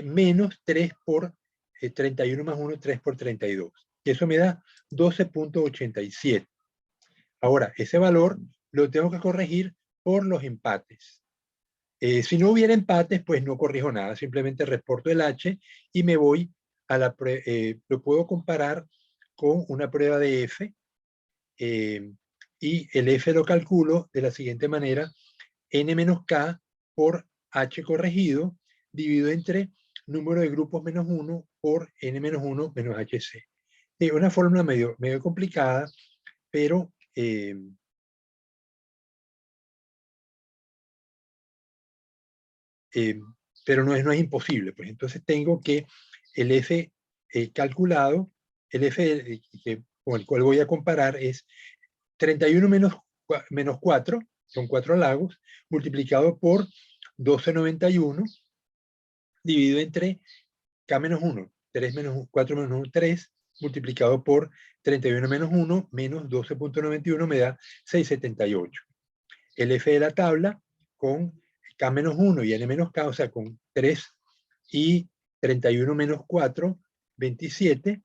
menos 3 por 31 más 1, 3 por 32. Y eso me da 12.87. Ahora, ese valor lo tengo que corregir por los empates. Si no hubiera empates, pues no corrijo nada, simplemente reporto el H y me voy a la prueba, lo puedo comparar con una prueba de F, y el F lo calculo de la siguiente manera: n menos k por h corregido dividido entre número de grupos menos 1 por n menos 1 menos hc. Es una fórmula medio complicada, pero no es imposible. Pues entonces tengo que el F calculado, el F con el cual voy a comparar es 31 menos 4, son 4 lagos, multiplicado por 1291, dividido entre K menos 1, 3 menos 4 menos 1, 3, multiplicado por 31 menos 1, menos 12.91, me da 678. El F de la tabla con K menos 1 y N menos K, o sea, con 3 y 31 menos 4, 27.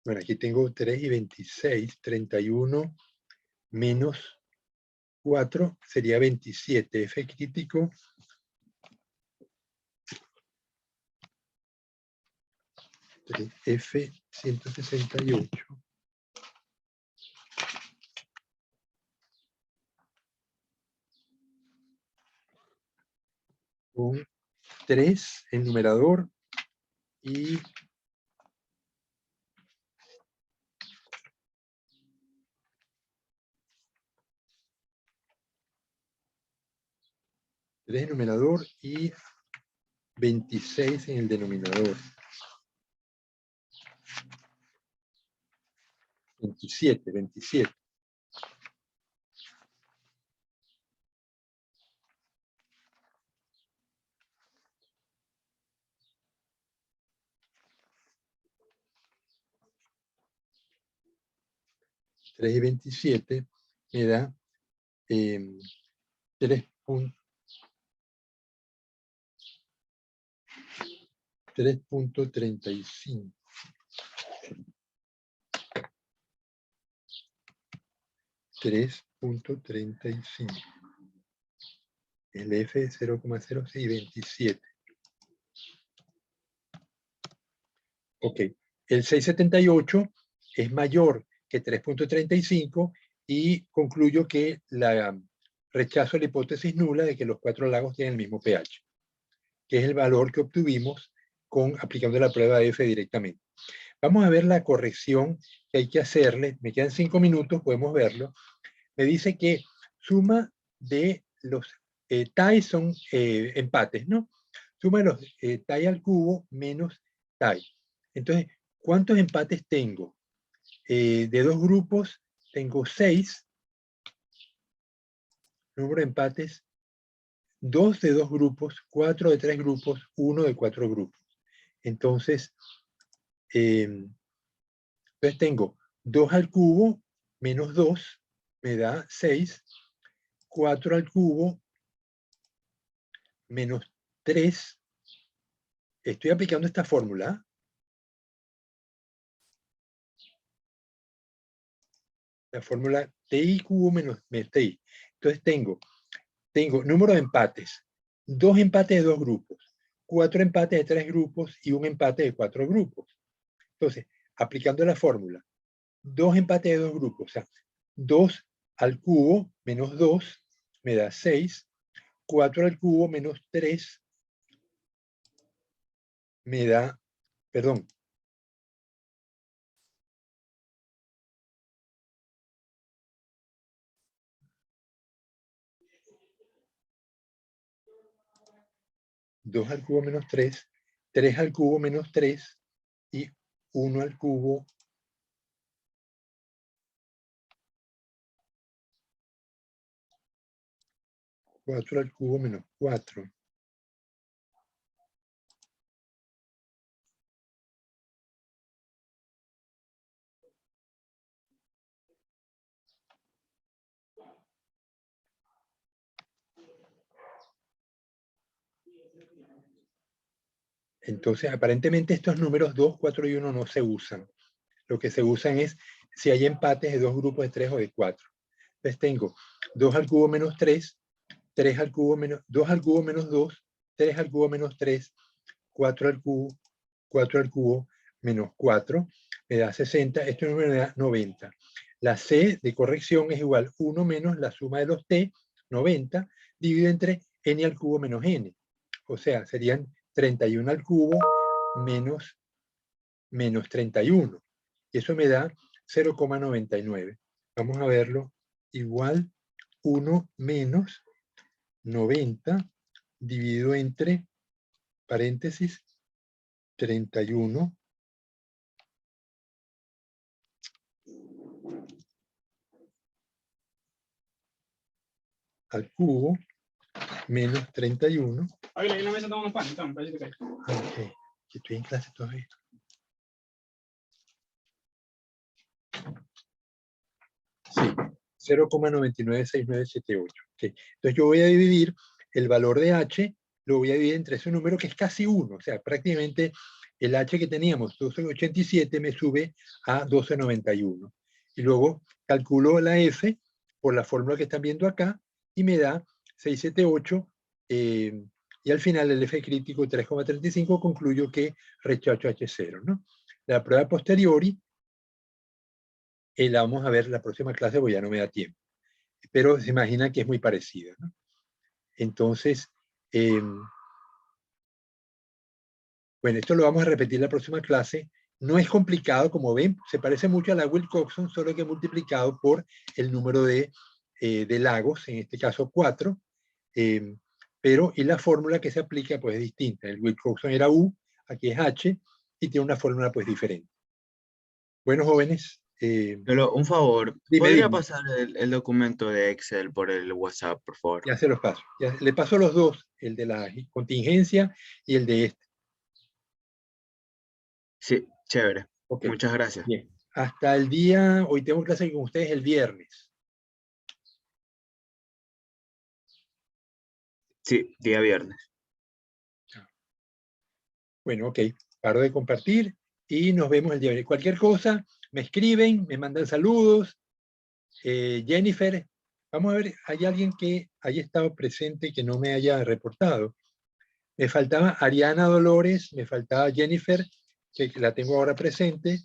Bueno, aquí tengo 3 y 26, 31 menos 4 sería 27. F crítico F168 con 3 en numerador y 3 en numerador y 26 en el denominador. 27. 3 y 27 me da 3.35. 3.35. El F es 0,0627. Ok. El 678 es mayor que 3.35 y concluyo que rechazo la hipótesis nula de que los 4 lagos tienen el mismo pH, que es el valor que obtuvimos aplicando la prueba de F directamente. Vamos a ver la corrección que hay que hacerle. Me quedan 5 minutos, podemos verlo. Me dice que suma de los TAI son empates, ¿no? Suma de los TAI al cubo menos TAI. Entonces, ¿cuántos empates tengo? De dos grupos tengo 6. Número de empates, 2 de 2 grupos, 4 de 3 grupos, 1 de 4 grupos. Entonces tengo 2 al cubo menos 2 me da 6. 4 al cubo menos 3. Estoy aplicando esta fórmula. La fórmula TI cubo menos TI. Entonces tengo número de empates. 2 empates de 2 grupos. 4 empates de 3 grupos y un empate de 4 grupos. Entonces, aplicando la fórmula, 2 empates de 2 grupos, o sea, 2 al cubo menos 2 me da 6. 4 al cubo menos 3 me da, perdón, dos al cubo menos 3, 3 al cubo menos 3 y 1 al cubo cuatro al cubo menos 4. Entonces, aparentemente estos números 2, 4 y 1 no se usan. Lo que se usan es si hay empates de dos grupos de 3 o de 4. Entonces tengo 2 al cubo menos 3, 3 al cubo menos 2 al cubo menos 2, 3 al cubo menos 3, 4 al cubo menos 4, me da 60, este número me da 90. La C de corrección es igual a 1 menos la suma de los t, 90, dividido entre n al cubo menos n. O sea, serían 31 al cubo menos 31. Y eso me da 0,99. Vamos a verlo. Igual 1 menos 90 dividido entre, paréntesis, 31 al cubo menos 31. Oye, ahí en la mesa tomamos pan, entonces, parece que cae. Ok, que estoy en clase todavía. Sí, 0,996978. Okay. Entonces yo voy a dividir el valor de h, lo voy a dividir entre ese número que es casi 1. O sea, prácticamente el h que teníamos, 12,87, me sube a 12,91. Y luego calculo la f por la fórmula que están viendo acá y me da 678. Y al final el f crítico 3,35, concluyo que rechazo H0, ¿no? La prueba posteriori la vamos a ver la próxima clase, porque ya no me da tiempo. Pero se imagina que es muy parecida, ¿no? Entonces, bueno, esto lo vamos a repetir la próxima clase. No es complicado, como ven, se parece mucho a la Wilcoxon, solo que multiplicado por el número de lagos, en este caso 4. Pero y la fórmula que se aplica pues es distinta. El Wilcoxon era U, aquí es H, y tiene una fórmula pues diferente. Bueno, jóvenes. Pero un favor, Dime, ¿podría dime. pasar el documento de Excel por el WhatsApp, por favor? Ya se los paso. Ya, le paso los dos, el de la contingencia y el de este. Sí, chévere. Ok. Muchas gracias. Bien. Hasta el día, hoy tengo clase con ustedes el viernes. Sí, día viernes. Bueno, ok. Paro de compartir y nos vemos el día viernes. Cualquier cosa, me escriben, me mandan saludos. Jennifer, vamos a ver, hay alguien que haya estado presente que no me haya reportado. Me faltaba Ariana Dolores, me faltaba Jennifer, que la tengo ahora presente.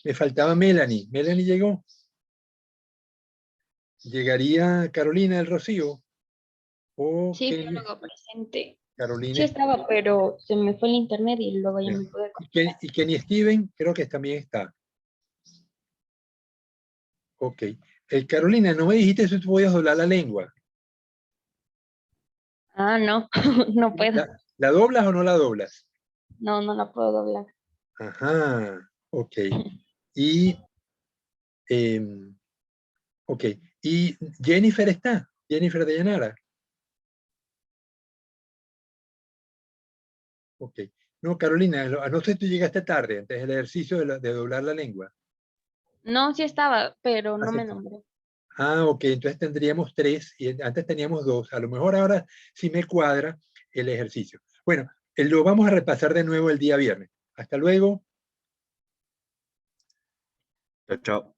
Me faltaba Melanie. ¿Melanie llegó? ¿Llegaría Carolina del Rocío? ¿O Sí, Kenny? biólogo presente. Carolina. Sí estaba, pero se me fue el internet y luego ya Bien. me pude Y Kenny Steven, creo que también está. Ok. Carolina, no me dijiste si tú podías doblar la lengua. Ah, no, no puedo. ¿La doblas o no la doblas? No, no la puedo doblar. Ajá, ok. Y, ok. ¿Y Jennifer está? Jennifer de Llanara. Ok. No, Carolina, no sé si tú llegaste tarde, antes del ejercicio de doblar la lengua. No, sí estaba, pero no sí me está. nombré. Ah, ok, entonces tendríamos 3 y antes teníamos 2. A lo mejor ahora sí me cuadra el ejercicio. Bueno, lo vamos a repasar de nuevo el día viernes. Hasta luego. Chao, chao.